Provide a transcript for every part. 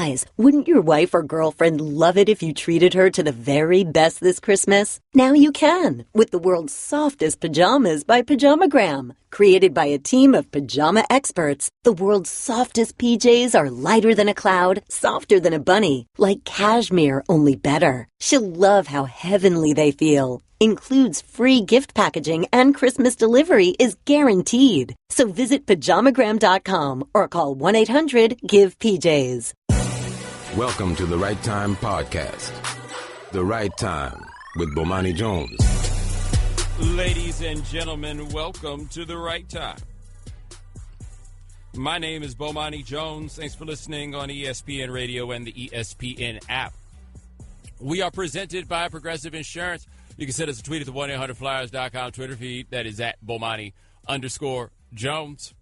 Guys, wouldn't your wife or girlfriend love it if you treated her to the very best this Christmas? Now you can, with the world's softest pajamas by Pajamagram. Created by a team of pajama experts, the world's softest PJs are lighter than a cloud, softer than a bunny, like cashmere, only better. She'll love how heavenly they feel. Includes free gift packaging and Christmas delivery is guaranteed. So visit pajamagram.com or call 1-800-GIVE-PJs. Welcome to the Right Time Podcast. The Right Time with Bomani Jones. Ladies and gentlemen, welcome to The Right Time. My name is Bomani Jones. Thanks for listening on ESPN Radio and the ESPN app. We are presented by Progressive Insurance. You can send us a tweet at the 1-800-Flyers.com Twitter feed. That is at Bomani_Jones.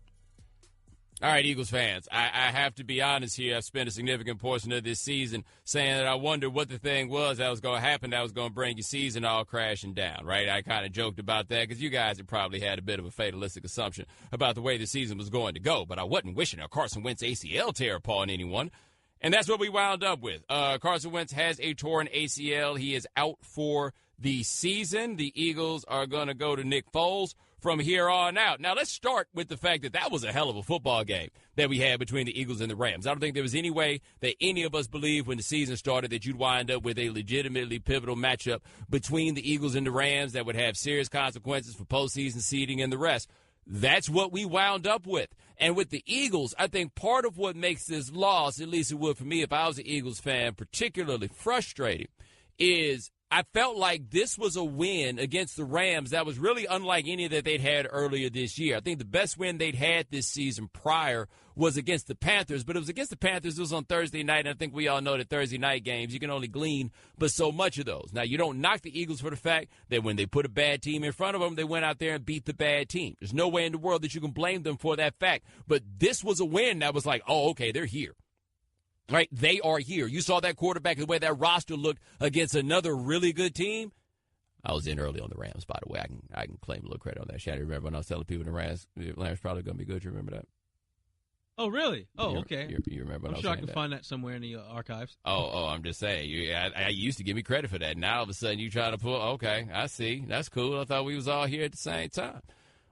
All right, Eagles fans, I have to be honest here. I've spent a significant portion of this season saying that I wondered what the thing was that was going to happen that was going to bring your season all crashing down, right? I kind of joked about that because you guys had probably had a bit of a fatalistic assumption about the way the season was going to go, but I wasn't wishing a Carson Wentz ACL tear upon anyone, and that's what we wound up with. Carson Wentz has a torn ACL. He is out for the season. The Eagles are going to go to Nick Foles from here on out. Now, let's start with the fact that was a hell of a football game that we had between the Eagles and the Rams. I don't think there was any way that any of us believed when the season started that you'd wind up with a legitimately pivotal matchup between the Eagles and the Rams that would have serious consequences for postseason seeding and the rest. That's what we wound up with. And with the Eagles, I think part of what makes this loss, at least it would for me if I was an Eagles fan, particularly frustrating, is I felt like this was a win against the Rams that was really unlike any that they'd had earlier this year. I think the best win they'd had this season prior was against the Panthers, but it was against the Panthers. It was on Thursday night, and I think we all know that Thursday night games, you can only glean but so much of those. Now, you don't knock the Eagles for the fact that when they put a bad team in front of them, they went out there and beat the bad team. There's no way in the world that you can blame them for that fact, but this was a win that was like, oh, okay, they're here. Right, they are here. You saw that quarterback, the way that roster looked against another really good team. I was in early on the Rams, by the way. I can claim a little credit on that. Shannon, remember when I was telling people the Rams probably going to be good? You remember that? Oh, really? Oh, okay. You remember when I'm sure I can find that somewhere in the archives. Oh, I'm just saying. I used to give me credit for that. Now all of a sudden you try to pull, okay, I see. That's cool. I thought we was all here at the same time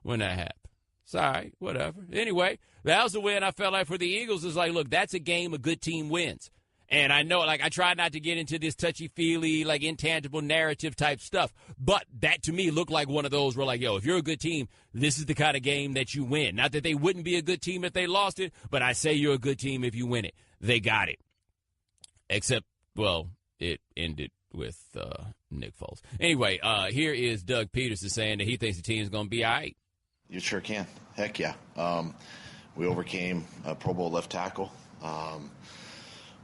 when that happened. Sorry, whatever. Anyway, that was the win I felt like for the Eagles. Is like, look, that's a game a good team wins. And I know, like, I try not to get into this touchy-feely, like, intangible narrative type stuff. But that, to me, looked like one of those where, like, yo, if you're a good team, this is the kind of game that you win. Not that they wouldn't be a good team if they lost it, but I say you're a good team if you win it. They got it. Except, well, it ended with Nick Foles. Anyway, here is Doug Peterson saying that he thinks the team's going to be all right. You sure can. Heck yeah. We overcame a Pro Bowl left tackle.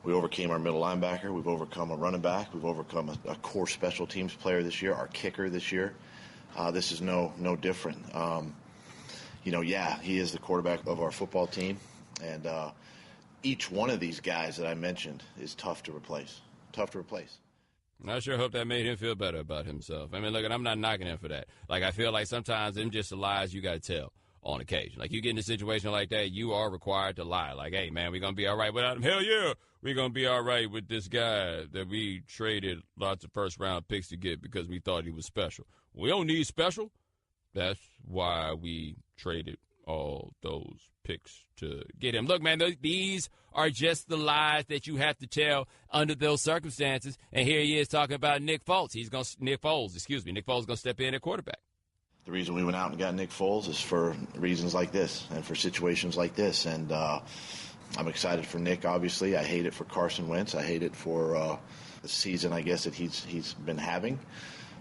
We overcame our middle linebacker. We've overcome a running back. We've overcome a core special teams player this year, our kicker this year. This is no different. He is the quarterback of our football team. And each one of these guys that I mentioned is tough to replace. I sure hope that made him feel better about himself. I mean, look, I'm not knocking him for that. Like, I feel like sometimes them just the lies you got to tell on occasion. Like, you get in a situation like that, you are required to lie. Like, hey, man, we're going to be all right without him. Hell yeah, we're going to be all right with this guy that we traded lots of first-round picks to get because we thought he was special. We don't need special. That's why we traded all those picks to get him. Look, man, these are just the lies that you have to tell under those circumstances. And here he is talking about Nick Foles. Nick Foles is going to step in at quarterback. The reason we went out and got Nick Foles is for reasons like this and for situations like this. And I'm excited for Nick, obviously. I hate it for Carson Wentz. I hate it for the season, I guess, that he's been having.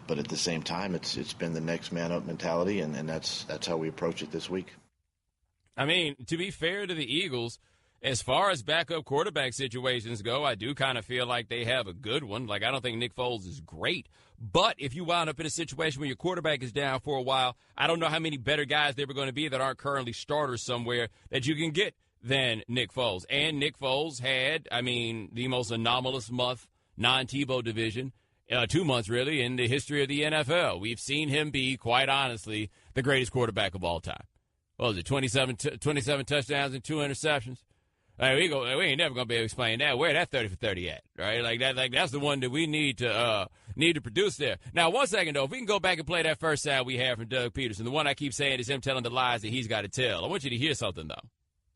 But at the same time, it's been the next man up mentality, and that's how we approach it this week. I mean, to be fair to the Eagles, as far as backup quarterback situations go, I do kind of feel like they have a good one. Like, I don't think Nick Foles is great. But if you wound up in a situation where your quarterback is down for a while, I don't know how many better guys there were going to be that aren't currently starters somewhere that you can get than Nick Foles. And Nick Foles had, the most anomalous month, non-Tebow division, 2 months really, in the history of the NFL. We've seen him be, quite honestly, the greatest quarterback of all time. What was it, 27 touchdowns and 2 interceptions? Like, we ain't never gonna be able to explain that. Where that 30 for 30 at, right? Like that's the one that we need to produce there. Now, 1 second though, if we can go back and play that first sound we had from Doug Peterson, the one I keep saying is him telling the lies that he's got to tell. I want you to hear something though.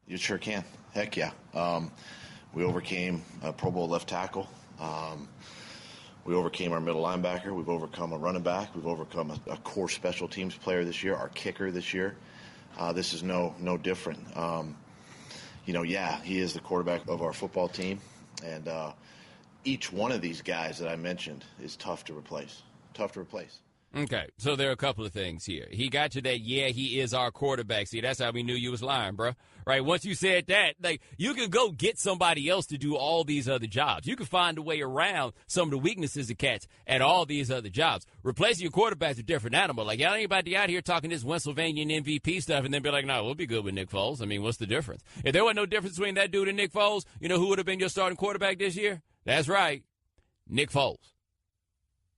You sure can. Heck yeah. We overcame a Pro Bowl left tackle. We overcame our middle linebacker. We've overcome a running back. We've overcome a core special teams player this year, our kicker this year. This is no different. He is the quarterback of our football team, and each one of these guys that I mentioned is tough to replace. Okay, so there are a couple of things here. He got to that, he is our quarterback. See, that's how we knew you was lying, bro. Right, once you said that, like, you could go get somebody else to do all these other jobs. You could find a way around some of the weaknesses of cats at all these other jobs. Replacing your quarterback's a different animal. Like, y'all ain't about to out here talking this Pennsylvania MVP stuff and then be like, no, we'll be good with Nick Foles. I mean, what's the difference? If there wasn't no difference between that dude and Nick Foles, you know who would have been your starting quarterback this year? That's right, Nick Foles.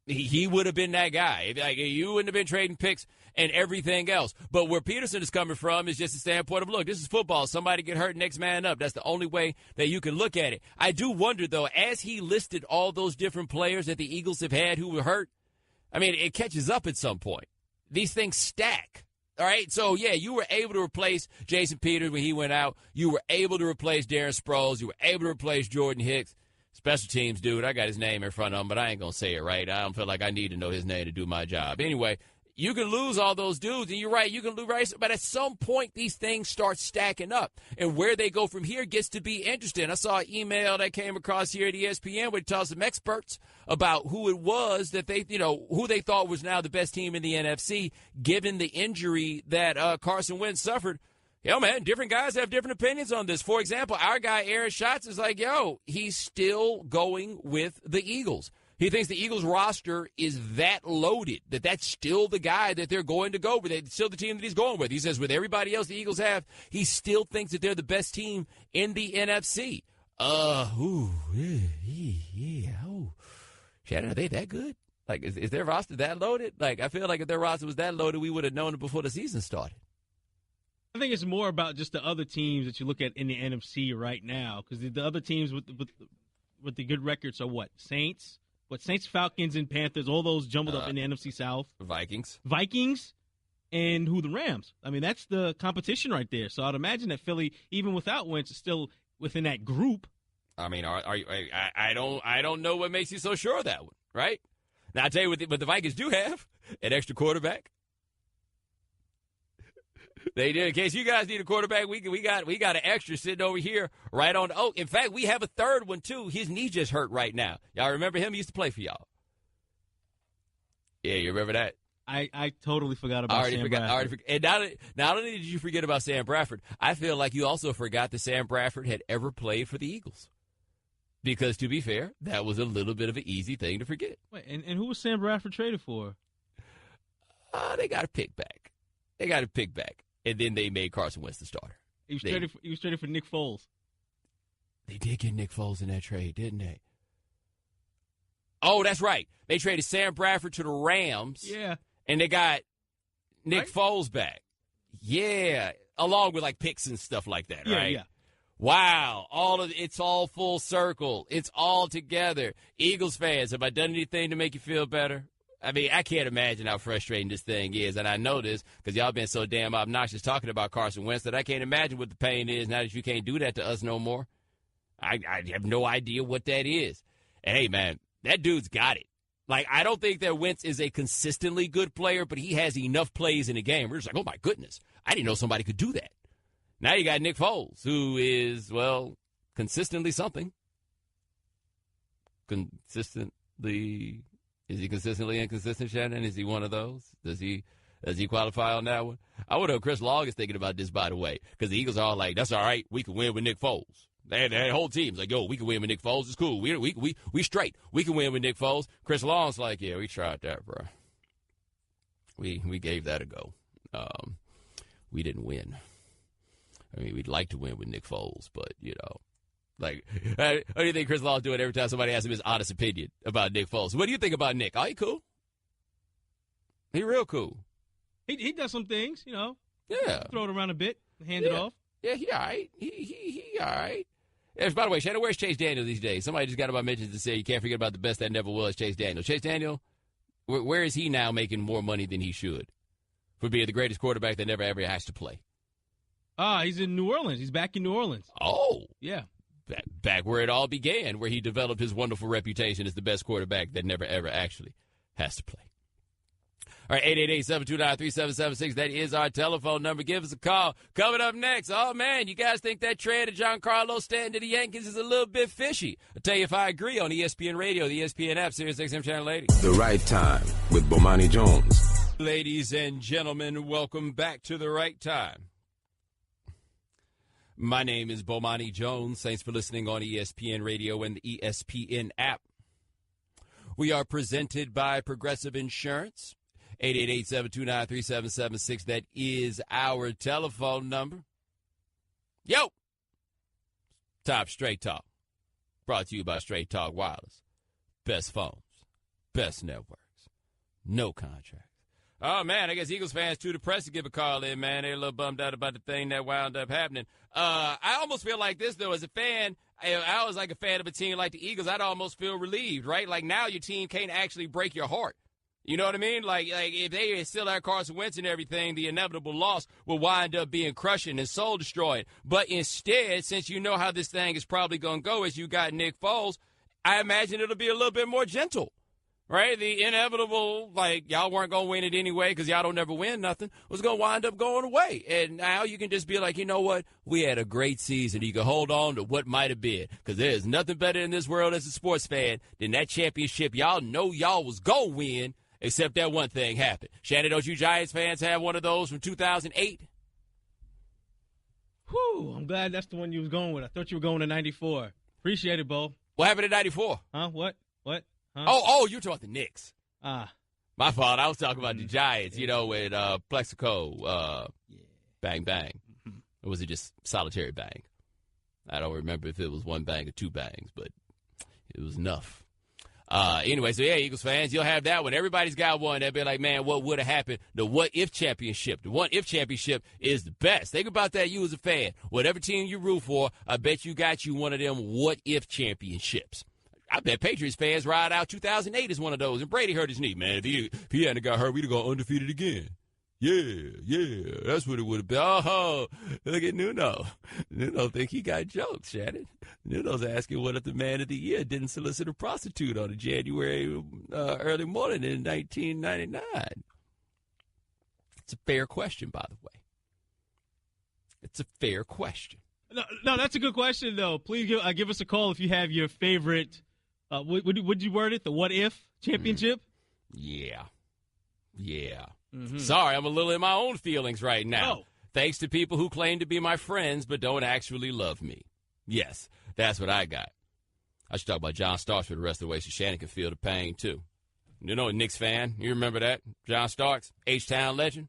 He would have been that guy. Like, you wouldn't have been trading picks and everything else. But where Peterson is coming from is just the standpoint of, look, this is football. Somebody get hurt, next man up. That's the only way that you can look at it. I do wonder, though, as he listed all those different players that the Eagles have had who were hurt, I mean, it catches up at some point. These things stack. All right, so, you were able to replace Jason Peters when he went out. You were able to replace Darren Sproles. You were able to replace Jordan Hicks. Special teams dude, I got his name in front of him, but I ain't going to say it right. I don't feel like I need to know his name to do my job. Anyway, you can lose all those dudes, and you're right, you can lose, right? But at some point, these things start stacking up, and where they go from here gets to be interesting. I saw an email that came across here at ESPN where it tells some experts about who it was that they, who they thought was now the best team in the NFC, given the injury that Carson Wentz suffered. Man, different guys have different opinions on this. For example, our guy Aaron Schatz is like, he's still going with the Eagles. He thinks the Eagles roster is that loaded, that's still the guy that they're going to go with. It's still the team that he's going with. He says with everybody else the Eagles have, he still thinks that they're the best team in the NFC. Shannon, are they that good? Like, is their roster that loaded? Like, I feel like if their roster was that loaded, we would have known it before the season started. I think it's more about just the other teams that you look at in the NFC right now, because the other teams with the good records are what? Saints, Falcons, and Panthers, all those jumbled up in the NFC South. Vikings, and the Rams. I mean, that's the competition right there. So I'd imagine that Philly, even without Wentz, is still within that group. I mean, I don't know what makes you so sure of that one, right? Now, I'll tell you what the Vikings do have, an extra quarterback. They did. In case you guys need a quarterback, we got an extra sitting over here right on. Oh, in fact, we have a third one, too. His knee just hurt right now. Y'all remember him? He used to play for y'all. Yeah, you remember that? I totally forgot about Sam Bradford. And not only did you forget about Sam Bradford, I feel like you also forgot that Sam Bradford had ever played for the Eagles. Because, to be fair, that was a little bit of an easy thing to forget. Wait, and who was Sam Bradford traded for? They got a pick back. And then they made Carson Wentz the starter. He was traded for Nick Foles. They did get Nick Foles in that trade, didn't they? Oh, that's right. They traded Sam Bradford to the Rams. Yeah. And they got Nick Foles back. Yeah. Along with, like, picks and stuff like that, right? Yeah. Wow. It's all full circle. It's all together. Eagles fans, have I done anything to make you feel better? I mean, I can't imagine how frustrating this thing is, and I know this because y'all been so damn obnoxious talking about Carson Wentz that I can't imagine what the pain is now that you can't do that to us no more. I have no idea what that is. And, hey, man, that dude's got it. Like, I don't think that Wentz is a consistently good player, but he has enough plays in the game. We're just like, oh, my goodness, I didn't know somebody could do that. Now you got Nick Foles, who is, well, consistently something. Is he consistently inconsistent, Shannon? Is he one of those? Does he qualify on that one? I wonder if Chris Long is thinking about this, by the way, because the Eagles are all like, that's all right, we can win with Nick Foles. That whole team's like, yo, we can win with Nick Foles. It's cool. We straight. We can win with Nick Foles. Chris Long's like, yeah, we tried that, bro. We gave that a go. We didn't win. I mean, we'd like to win with Nick Foles, but, like, how do you think Chris Long's doing every time somebody asks him his honest opinion about Nick Foles? What do you think about Nick? Oh, he cool. He real cool. He does some things, Yeah. Throw it around a bit, hand it off. Yeah, he all right. He all right. By the way, Shannon, where's Chase Daniel these days? Somebody just got about mentions to say you can't forget about the best that never was, Chase Daniel. Chase Daniel, where is he now making more money than he should for being the greatest quarterback that never ever has to play? He's in New Orleans. He's back in New Orleans. Oh. Yeah. Back where it all began, where he developed his wonderful reputation as the best quarterback that never ever actually has to play. All right, 888-729-3776. That is our telephone number. Give us a call. Coming up next, oh, man, you guys think that trade of Giancarlo Stanton to the Yankees is a little bit fishy? I'll tell you if I agree on ESPN Radio, the ESPN app, Sirius XM Channel 80. The Right Time with Bomani Jones. Ladies and gentlemen, welcome back to The Right Time. My name is Bomani Jones. Thanks for listening on ESPN Radio and the ESPN app. We are presented by Progressive Insurance. 888-729-3776. That is our telephone number. Yo! Top Straight Talk. Brought to you by Straight Talk Wireless. Best phones. Best networks. No contracts. Oh, man, I guess Eagles fans too depressed to give a call in, man. They're a little bummed out about the thing that wound up happening. I almost feel like this, though, as a fan. I was like a fan of a team like the Eagles. I'd almost feel relieved, right? Like now your team can't actually break your heart. You know what I mean? Like if they still had Carson Wentz and everything, the inevitable loss will wind up being crushing and soul-destroying. But instead, since you know how this thing is probably going to go as you got Nick Foles, I imagine it'll be a little bit more gentle, right? The inevitable, like, y'all weren't going to win it anyway because y'all don't never win nothing, was going to wind up going away. And now you can just be like, you know what? We had a great season. You can hold on to what might have been because there's nothing better in this world as a sports fan than that championship y'all know y'all was going to win. Except that one thing happened. Shannon, don't you Giants fans have one of those from 2008? Whew, I'm glad that's the one you was going with. I thought you were going to 94. Appreciate it, Bo. What happened in 94? Huh? What? Huh? Oh, you're talking about the Knicks. My fault. I was talking about the Giants, with Plexico, bang, bang. Mm-hmm. Or was it just solitary bang? I don't remember if it was one bang or two bangs, but it was enough. Anyway, so yeah, Eagles fans, you'll have that one. Everybody's got one. They'll be like, man, what would have happened? The what-if championship. The what-if championship is the best. Think about that, you as a fan. Whatever team you root for, I bet you got you one of them what-if championships. I bet Patriots fans ride out 2008 as one of those. And Brady hurt his knee, man. If he hadn't got hurt, we'd have gone undefeated again. Yeah, that's what it would have been. Oh, look at Nuno. Nuno think he got jokes, Shannon. Nuno's asking what if the man of the year didn't solicit a prostitute on a January early morning in 1999. It's a fair question, by the way. It's a fair question. No, that's a good question, though. Please give us a call if you have your favorite, would you word it, the what-if championship? Yeah. Mm-hmm. Sorry, I'm a little in my own feelings right now. Oh. Thanks to people who claim to be my friends but don't actually love me. Yes, that's what I got. I should talk about John Starks for the rest of the way so Shannon can feel the pain, too. You know, a Knicks fan. You remember that? John Starks, H-Town legend.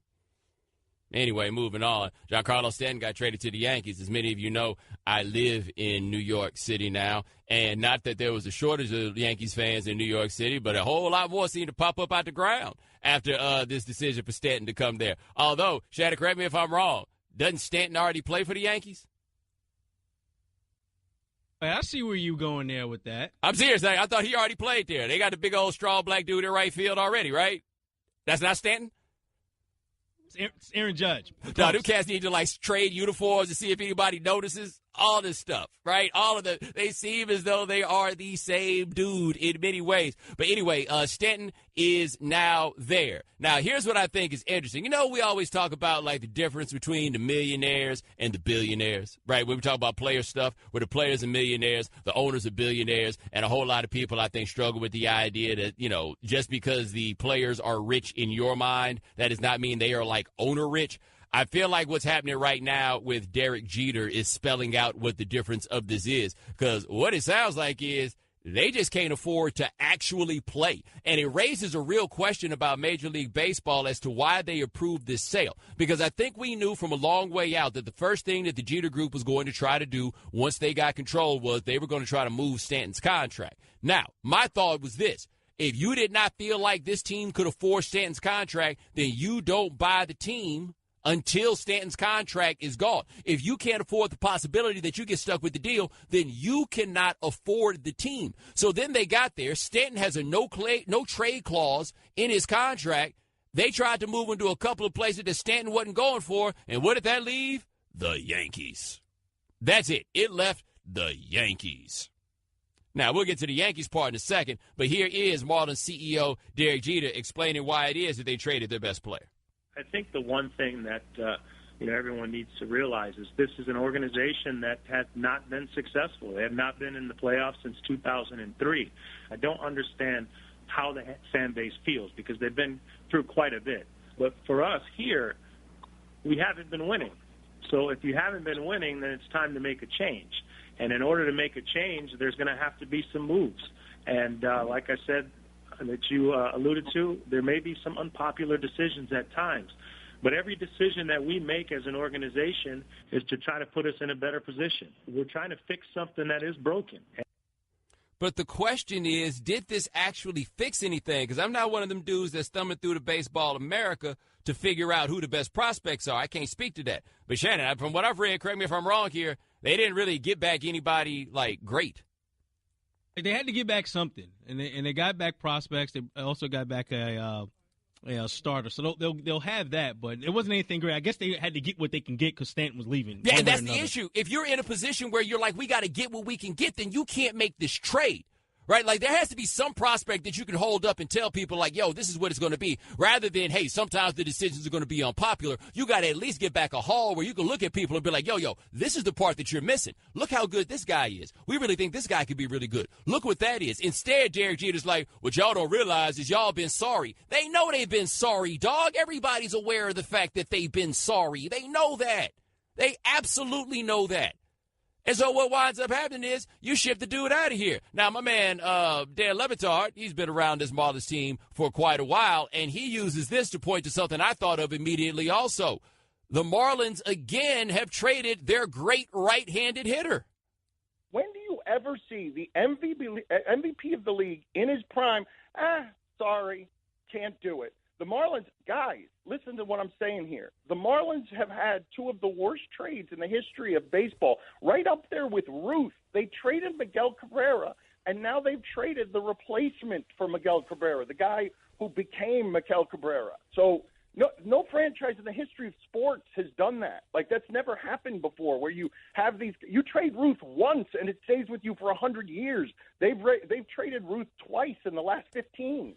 Anyway, moving on. Giancarlo Stanton got traded to the Yankees. As many of you know, I live in New York City now. And not that there was a shortage of Yankees fans in New York City, but a whole lot more seemed to pop up out the ground after this decision for Stanton to come there. Although, Shannon, correct me if I'm wrong, doesn't Stanton already play for the Yankees? I see where you going there with that. I'm serious. I thought he already played there. They got the big old straw black dude in right field already, right? That's not Stanton? It's Aaron Judge. No, them cats need to, trade uniforms to see if anybody notices. All this stuff, right? They seem as though they are the same dude in many ways. But anyway, Stanton is now there. Now, here's what I think is interesting. You know, we always talk about, the difference between the millionaires and the billionaires, right? When we talk about player stuff, where the players are millionaires, the owners are billionaires, and a whole lot of people, I think, struggle with the idea that, just because the players are rich in your mind, that does not mean they are, owner rich. I feel like what's happening right now with Derek Jeter is spelling out what the difference of this is. Because what it sounds like is they just can't afford to actually play. And it raises a real question about Major League Baseball as to why they approved this sale. Because I think we knew from a long way out that the first thing that the Jeter Group was going to try to do once they got control was they were going to try to move Stanton's contract. Now, my thought was this. If you did not feel like this team could afford Stanton's contract, then you don't buy the team until Stanton's contract is gone. If you can't afford the possibility that you get stuck with the deal, then you cannot afford the team. So then they got there. Stanton has a no trade clause in his contract. They tried to move him to a couple of places that Stanton wasn't going for. And what did that leave? The Yankees. That's it. It left the Yankees. Now, we'll get to the Yankees part in a second, but here is Marlins CEO Derek Jeter explaining why it is that they traded their best player. I think the one thing that everyone needs to realize is this is an organization that has not been successful. They have not been in the playoffs since 2003. I don't understand how the fan base feels because they've been through quite a bit. But for us here, we haven't been winning. So if you haven't been winning, then it's time to make a change. And in order to make a change, there's going to have to be some moves. And like I said, that you alluded to, there may be some unpopular decisions at times. But every decision that we make as an organization is to try to put us in a better position. We're trying to fix something that is broken. But the question is, did this actually fix anything? Because I'm not one of them dudes that's thumbing through the Baseball America to figure out who the best prospects are. I can't speak to that. But, Shannon, from what I've read, correct me if I'm wrong here, they didn't really get back anybody, like, great. They had to get back something, and they got back prospects. They also got back a starter, so they'll have that. But it wasn't anything great. I guess they had to get what they can get because Stanton was leaving. Yeah, and that's the issue. If you're in a position where you're like, we got to get what we can get, then you can't make this trade. Right? Like, there has to be some prospect that you can hold up and tell people, like, yo, this is what it's going to be. Rather than, hey, sometimes the decisions are going to be unpopular. You got to at least get back a haul where you can look at people and be like, yo, this is the part that you're missing. Look how good this guy is. We really think this guy could be really good. Look what that is. Instead, Derek Jeter's like, what y'all don't realize is y'all been sorry. They know they've been sorry, dog. Everybody's aware of the fact that they've been sorry. They know that. They absolutely know that. And so what winds up happening is you ship the dude out of here. Now, my man, Dan Le Batard, he's been around this Marlins team for quite a while, and he uses this to point to something I thought of immediately also. The Marlins, again, have traded their great right-handed hitter. When do you ever see the MVP of the league in his prime? Sorry, can't do it. The Marlins, guys, listen to what I'm saying here. The Marlins have had two of the worst trades in the history of baseball, right up there with Ruth. They traded Miguel Cabrera, and now they've traded the replacement for Miguel Cabrera, the guy who became Miguel Cabrera. So no franchise in the history of sports has done that. Like, that's never happened before, where you have these – you trade Ruth once, and it stays with you for 100 years. They've traded Ruth twice in the last 15.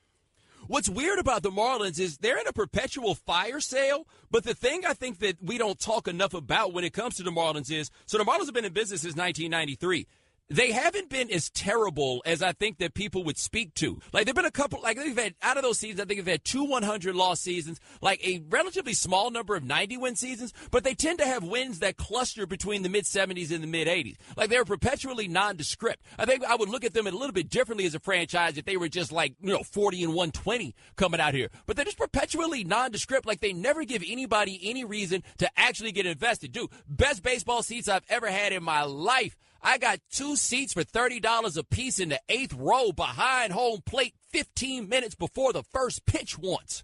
What's weird about the Marlins is they're in a perpetual fire sale, but the thing I think that we don't talk enough about when it comes to the Marlins is, so the Marlins have been in business since 1993. They haven't been as terrible as I think that people would speak to. Like, there have been a couple, like, they've had, out of those seasons, I think they've had 2 100-loss seasons, like a relatively small number of 90-win seasons, but they tend to have wins that cluster between the mid-70s and the mid-80s. Like, they're perpetually nondescript. I think I would look at them a little bit differently as a franchise if they were just like, 40 and 120 coming out here. But they're just perpetually nondescript. Like, they never give anybody any reason to actually get invested. Dude, best baseball seats I've ever had in my life. I got 2 seats for $30 a piece in the 8th row behind home plate 15 minutes before the first pitch once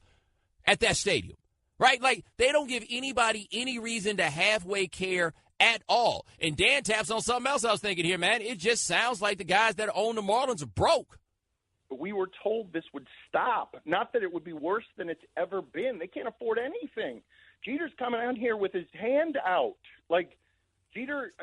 at that stadium, right? Like, they don't give anybody any reason to halfway care at all. And Dan taps on something else I was thinking here, man. It just sounds like the guys that own the Marlins are broke. We were told this would stop, not that it would be worse than it's ever been. They can't afford anything. Jeter's coming out here with his hand out, like, Jeter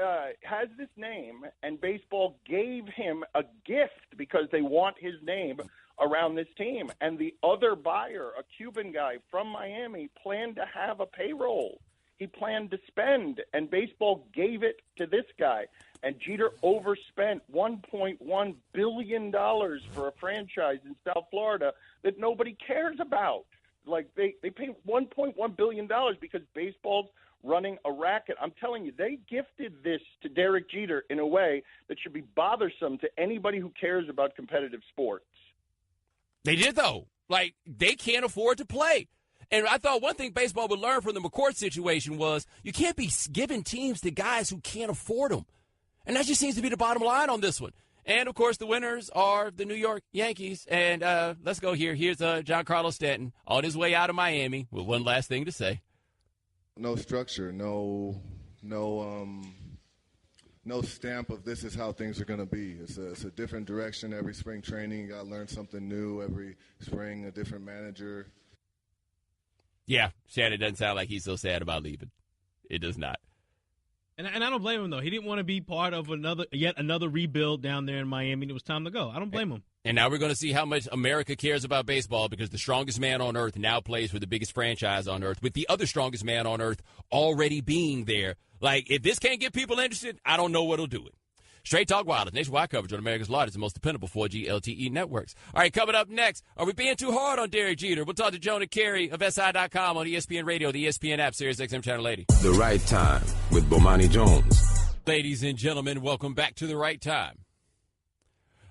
has this name, and baseball gave him a gift because they want his name around this team. And the other buyer, a Cuban guy from Miami, planned to have a payroll. He planned to spend, and baseball gave it to this guy. And Jeter overspent $1.1 billion for a franchise in South Florida that nobody cares about. Like, they pay $1.1 billion because baseball's running a racket. I'm telling you, they gifted this to Derek Jeter in a way that should be bothersome to anybody who cares about competitive sports. They did, though. Like, they can't afford to play. And I thought one thing baseball would learn from the McCourt situation was you can't be giving teams to guys who can't afford them. And that just seems to be the bottom line on this one. And, of course, the winners are the New York Yankees. And let's go here. Here's Giancarlo Stanton on his way out of Miami with one last thing to say. no structure, no stamp of this is how things are going to be. It's a different direction every spring training. You got to learn something new every spring, a different manager. Yeah, Shannon doesn't sound like he's so sad about leaving. It does not. And I don't blame him, though. He didn't want to be part of yet another rebuild down there in Miami, and it was time to go. I don't blame him. And now we're going to see how much America cares about baseball because the strongest man on earth now plays for the biggest franchise on earth, with the other strongest man on earth already being there. Like, if this can't get people interested, I don't know what'll do it. Straight Talk Wireless, nationwide coverage on America's largest and most dependable 4G LTE networks. All right, coming up next, are we being too hard on Derek Jeter? We'll talk to Jonah Carey of SI.com on ESPN Radio, the ESPN app, Sirius XM Channel 80. The Right Time with Bomani Jones. Ladies and gentlemen, welcome back to The Right Time.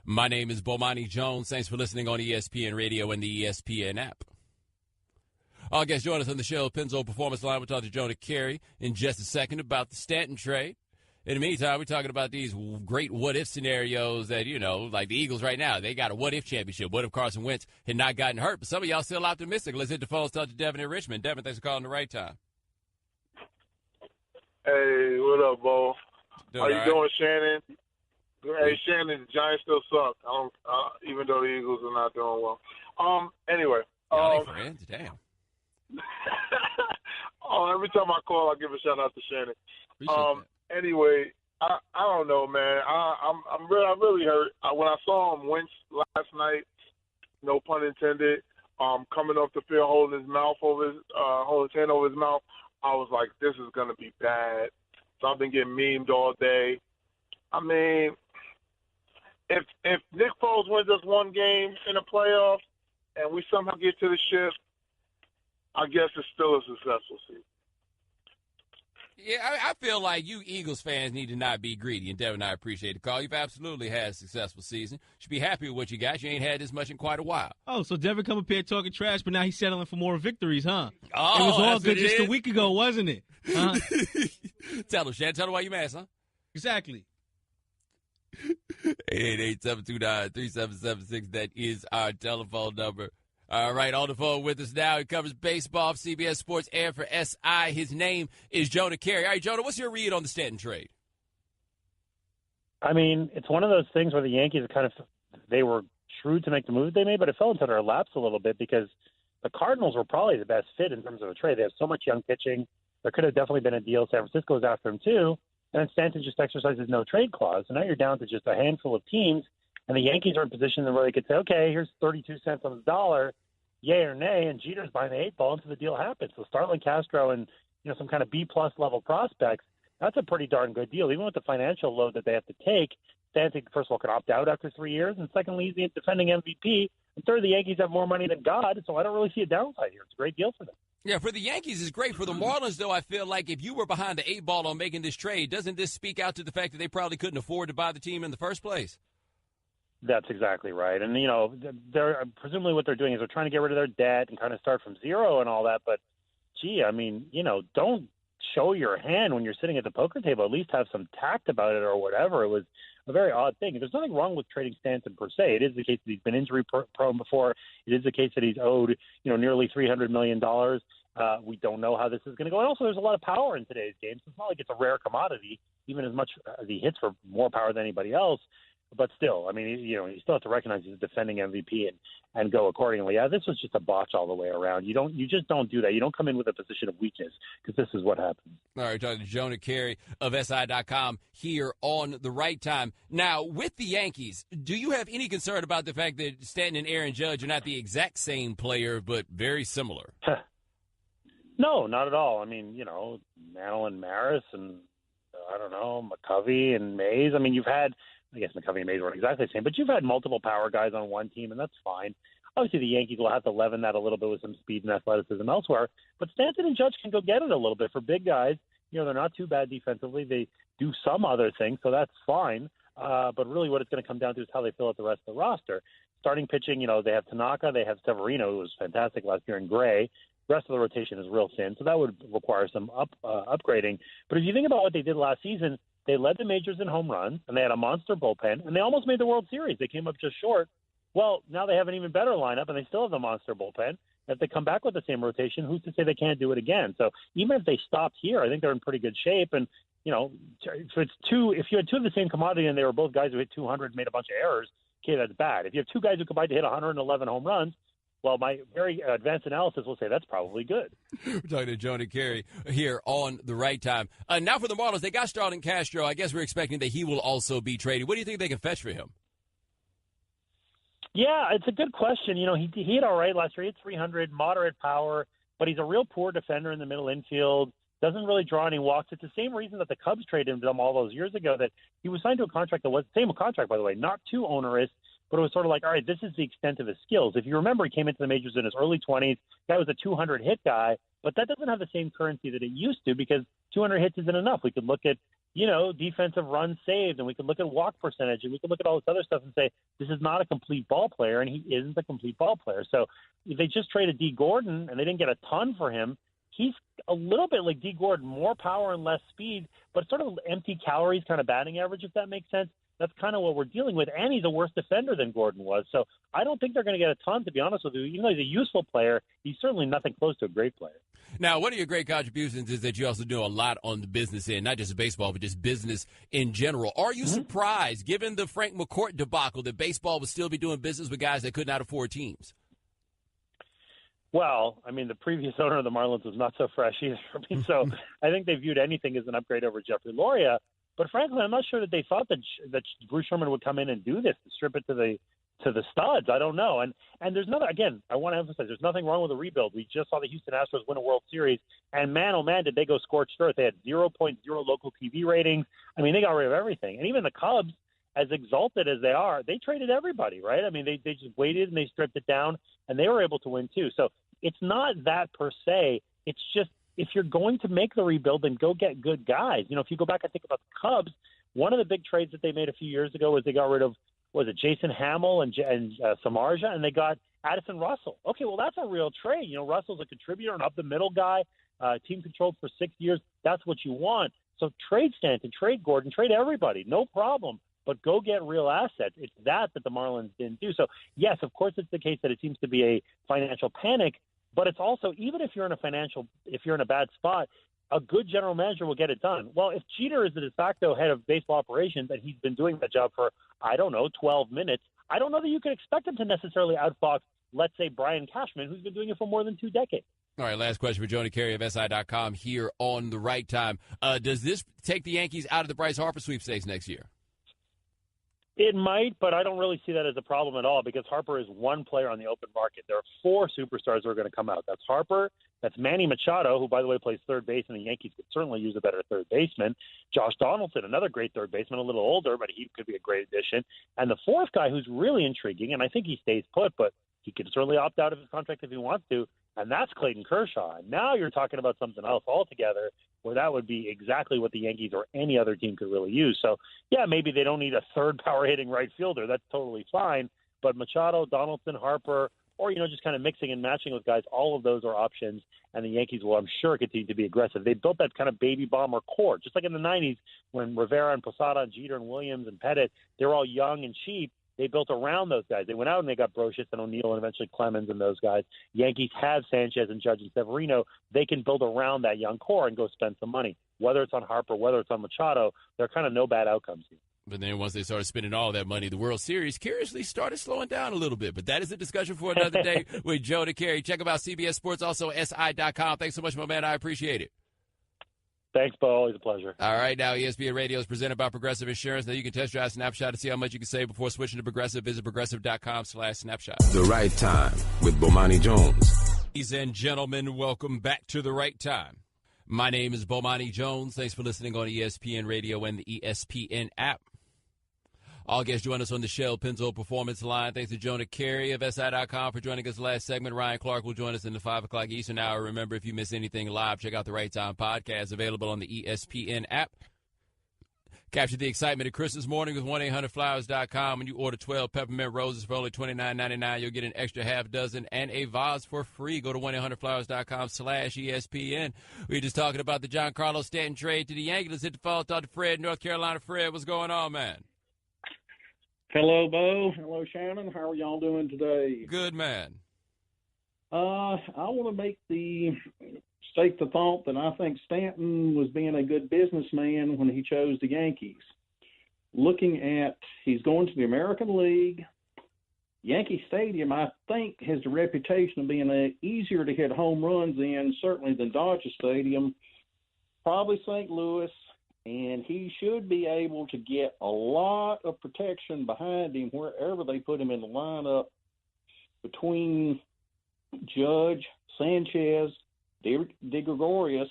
My name is Bomani Jones. Thanks for listening on ESPN Radio and the ESPN app. Our guest join us on the show, Pennzoil Performance Line. We'll talk to Jonah Carey in just a second about the Stanton trade. In the meantime, we're talking about these great what-if scenarios that, like the Eagles right now. They got a what-if championship. What if Carson Wentz had not gotten hurt? But some of y'all still optimistic. Let's hit the phones, talk to Devin in Richmond. Devin, thanks for calling The Right Time. Hey, what up, Bo? How you doing, Shannon? Hey, Shannon, the Giants still suck. Even though the Eagles are not doing well. Anyway. Y'all ain't friends? Damn. Every time I call, I give a shout out to Shannon. Appreciate that. Anyway, I don't know, man. I'm really hurt. When I saw him Wentz last night, no pun intended, coming off the field holding his hand over his mouth, I was like, this is gonna be bad. So I've been getting memed all day. I mean, if Nick Foles wins us one game in the playoffs and we somehow get to the ship, I guess it's still a successful season. Yeah, I feel like you Eagles fans need to not be greedy, and Devin, I appreciate the call. You've absolutely had a successful season. You should be happy with what you got. You ain't had this much in quite a while. Oh, so Devin come up here talking trash, but now he's settling for more victories, huh? Oh, it was all good just a week ago, wasn't it? Huh? Tell him, Shan. Tell him why you mad, son. Exactly. 888-729-3776. That is our telephone number. All right, on the phone with us now. He covers baseball for CBS Sports and for SI. His name is Jonah Carey. All right, Jonah, what's your read on the Stanton trade? I mean, it's one of those things where the Yankees they were shrewd to make the move they made, but it fell into their laps a little bit because the Cardinals were probably the best fit in terms of a trade. They have so much young pitching. There could have definitely been a deal. San Francisco was after him too. And then Stanton just exercises no trade clause. So now you're down to just a handful of teams. And the Yankees are in a position where they could say, okay, here's 32 cents on the dollar, yay or nay, and Jeter's behind the eight ball until the deal happens. So Starlin Castro and some kind of B-plus level prospects, that's a pretty darn good deal. Even with the financial load that they have to take, Stanton, first of all, can opt out after 3 years, and secondly, he's the defending MVP. And third, the Yankees have more money than God, so I don't really see a downside here. It's a great deal for them. Yeah, for the Yankees, it's great. For the Marlins, though, I feel like if you were behind the eight ball on making this trade, doesn't this speak out to the fact that they probably couldn't afford to buy the team in the first place? That's exactly right. And, they're presumably what they're doing is they're trying to get rid of their debt and kind of start from zero and all that. But, gee, I mean, don't show your hand when you're sitting at the poker table. At least have some tact about it or whatever. It was a very odd thing. There's nothing wrong with trading Stanton per se. It is the case that he's been injury prone before. It is the case that he's owed, nearly $300 million. We don't know how this is going to go. And also there's a lot of power in today's game. So it's not like it's a rare commodity, even as much as he hits for more power than anybody else. But still, I mean, you still have to recognize he's a defending MVP and go accordingly. Yeah, this was just a botch all the way around. You just don't do that. You don't come in with a position of weakness because this is what happens. All right, talking to Jonah Carey of SI.com here on The Right Time. Now, with the Yankees, do you have any concern about the fact that Stanton and Aaron Judge are not the exact same player, but very similar? No, not at all. I mean, Mantle and Maris and, McCovey and Mays. I mean, you've had – I guess McCovey and Mays weren't exactly the same, but you've had multiple power guys on one team, and that's fine. Obviously, the Yankees will have to leaven that a little bit with some speed and athleticism elsewhere, but Stanton and Judge can go get it a little bit. For big guys, they're not too bad defensively. They do some other things, so that's fine. But really what it's going to come down to is how they fill out the rest of the roster. Starting pitching, they have Tanaka, they have Severino, who was fantastic last year, in Gray. The rest of the rotation is real thin, so that would require some upgrading. But if you think about what they did last season, they led the majors in home runs, and they had a monster bullpen, and they almost made the World Series. They came up just short. Well, now they have an even better lineup, and they still have the monster bullpen, if they come back with the same rotation, who's to say they can't do it again? So even if they stopped here, I think they're in pretty good shape. And, you know, if you had two of the same commodity and they were both guys who hit 200, made a bunch of errors, okay, that's bad. If you have two guys who combined to hit 111 home runs, well, my very advanced analysis will say that's probably good. We're talking to Johnny Carey here on The Right Time. Now for the Marlins, they got Starlin Castro. I guess we're expecting that he will also be traded. What do you think they can fetch for him? Yeah, it's a good question. You know, he hit all right last year. He hit 300, moderate power, but he's a real poor defender in the middle infield. Doesn't really draw any walks. It's the same reason that the Cubs traded him all those years ago, that he was signed to a contract that was the same contract, by the way, not too onerous, but it was sort of like, all right, this is the extent of his skills. If you remember, he came into the majors in his early 20s. That was a 200-hit guy, but that doesn't have the same currency that it used to because 200 hits isn't enough. We could look at, you know, defensive runs saved, and we could look at walk percentage, and we could look at all this other stuff and say, this is not a complete ball player, and he isn't a complete ball player. So if they just traded D. Gordon, and they didn't get a ton for him, he's a little bit like D. Gordon, more power and less speed, but sort of empty calories kind of batting average, if that makes sense. That's kind of what we're dealing with, and he's a worse defender than Gordon was. So I don't think they're going to get a ton, to be honest with you. Even though he's a useful player, he's certainly nothing close to a great player. Now, one of your great contributions is that you also do a lot on the business end, not just baseball, but just business in general. Are you surprised, given the Frank McCourt debacle, that baseball would still be doing business with guys that could not afford teams? Well, I mean, the previous owner of the Marlins was not so fresh either. I mean, so I think they viewed anything as an upgrade over Jeffrey Loria. But frankly, I'm not sure that they thought that Bruce Sherman would come in and do this, to strip it to the studs. I don't know. And there's nothing, again, I want to emphasize, there's nothing wrong with the rebuild. We just saw the Houston Astros win a World Series, and man, oh man, did they go scorched earth. They had 0.0 local TV ratings. I mean, they got rid of everything. And even the Cubs, as exalted as they are, they traded everybody, right? I mean, they just waited and they stripped it down, and they were able to win too. So it's not that per se. It's just, if you're going to make the rebuild, then go get good guys. You know, if you go back and think about the Cubs, one of the big trades that they made a few years ago was they got rid of, was it Jason Hamill and Samardzija, and they got Addison Russell. Okay, well, that's a real trade. You know, Russell's a contributor, an up-the-middle guy, team controlled for 6 years. That's what you want. So trade Stanton, trade Gordon, trade everybody, no problem. But go get real assets. It's that the Marlins didn't do. So, yes, of course it's the case that it seems to be a financial panic, but it's also, even if you're in a bad spot, a good general manager will get it done. Well, if Jeter is the de facto head of baseball operations and he's been doing that job for, 12 minutes, I don't know that you can expect him to necessarily outfox, let's say, Brian Cashman, who's been doing it for more than 2 decades. All right, last question for Johnny Carey of SI.com here on The Right Time. Does this take the Yankees out of the Bryce Harper sweepstakes next year? It might, but I don't really see that as a problem at all because Harper is one player on the open market. There are 4 superstars who are going to come out. That's Harper. That's Manny Machado, who, by the way, plays third base, and the Yankees could certainly use a better third baseman. Josh Donaldson, another great third baseman, a little older, but he could be a great addition. And the 4th guy who's really intriguing, and I think he stays put, but he could certainly opt out of his contract if he wants to, and that's Clayton Kershaw. And now you're talking about something else altogether, where that would be exactly what the Yankees or any other team could really use. So, yeah, maybe they don't need a third power-hitting right fielder. That's totally fine. But Machado, Donaldson, Harper, or, just kind of mixing and matching with guys, all of those are options, and the Yankees will, I'm sure, continue to be aggressive. They built that kind of baby bomber core, just like in the 90s when Rivera and Posada and Jeter and Williams and Pettit, they were all young and cheap. They built around those guys. They went out and they got Brocious and O'Neill and eventually Clemens and those guys. Yankees have Sanchez and Judge and Severino. They can build around that young core and go spend some money. Whether it's on Harper, whether it's on Machado, there are kind of no bad outcomes here. But then once they started spending all that money, the World Series curiously started slowing down a little bit. But that is a discussion for another day with Joe DeCarey. Check them out, CBS Sports, also SI.com. Thanks so much, my man. I appreciate it. Thanks, Bo. Always a pleasure. All right, now ESPN Radio is presented by Progressive Insurance. Now you can test drive Snapshot to see how much you can save before switching to Progressive. Visit Progressive.com/snapshot. The Right Time with Bomani Jones. Ladies and gentlemen, welcome back to The Right Time. My name is Bomani Jones. Thanks for listening on ESPN Radio and the ESPN app. All guests join us on the Shell Pennzoil Performance Line. Thanks to Jonah Carey of SI.com for joining us last segment. Ryan Clark will join us in the 5 o'clock Eastern hour. Remember, if you miss anything live, check out the Right Time podcast available on the ESPN app. Capture the excitement of Christmas morning with 1-800-Flowers.com. When you order 12 peppermint roses for only $29.99, you'll get an extra half dozen and a vase for free. Go to 1-800-Flowers.com/ESPN. We were just talking about the Giancarlo Stanton trade to the Yankees. Let's hit the phone, talk to Fred, North Carolina. Fred, what's going on, man? Hello, Bo. Hello, Shannon. How are y'all doing today? Good, man. I want to state the thought that I think Stanton was being a good businessman when he chose the Yankees. Looking at, he's going to the American League. Yankee Stadium, I think, has the reputation of being easier to hit home runs in, certainly than Dodger Stadium, probably St. Louis, and he should be able to get a lot of protection behind him wherever they put him in the lineup between Judge, Sanchez, De Gregorius.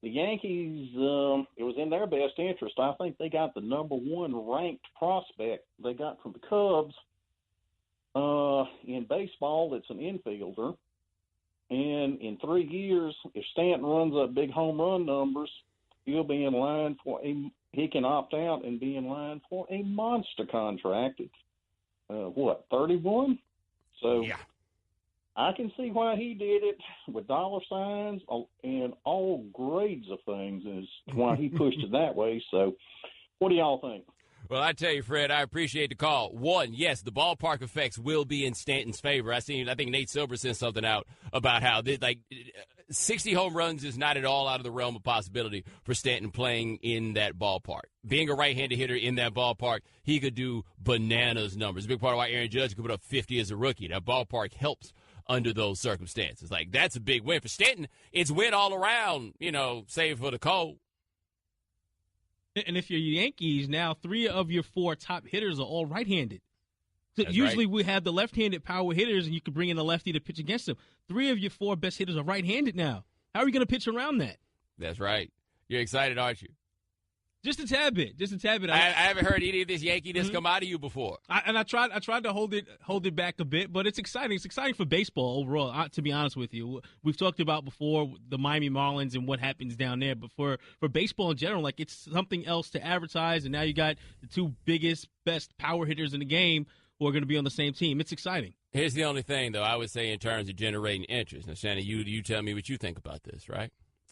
The Yankees, it was in their best interest. I think they got the number one ranked prospect they got from the Cubs in baseball. It's an infielder. And in 3 years, if Stanton runs up big home run numbers, he'll be in line he can opt out and be in line for a monster contract at, 31? So yeah. I can see why he did it with dollar signs and all grades of things is why he pushed it that way. So what do y'all think? Well, I tell you, Fred, I appreciate the call. One, yes, the ballpark effects will be in Stanton's favor. I think Nate Silver sent something out about how 60 home runs is not at all out of the realm of possibility for Stanton playing in that ballpark. Being a right-handed hitter in that ballpark, he could do bananas numbers. A big part of why Aaron Judge could put up 50 as a rookie. That ballpark helps under those circumstances. That's a big win. For Stanton, it's win all around, save for the cold. And if you're Yankees, now 3 of your 4 top hitters are all right-handed. So usually we have the left-handed power hitters, and you can bring in a lefty to pitch against them. 3 of your 4 best hitters are right-handed now. How are you going to pitch around that? That's right. You're excited, aren't you? Just a tad bit. I haven't heard any of this Yankee-ness come out of you before. I tried to hold it back a bit, but it's exciting. It's exciting for baseball overall, to be honest with you. We've talked about before the Miami Marlins and what happens down there, but for baseball in general, it's something else to advertise, and now you got the 2 biggest, best power hitters in the game who are going to be on the same team. It's exciting. Here's the only thing, though, I would say in terms of generating interest. Now, Shannon, you tell me what you think about this, right?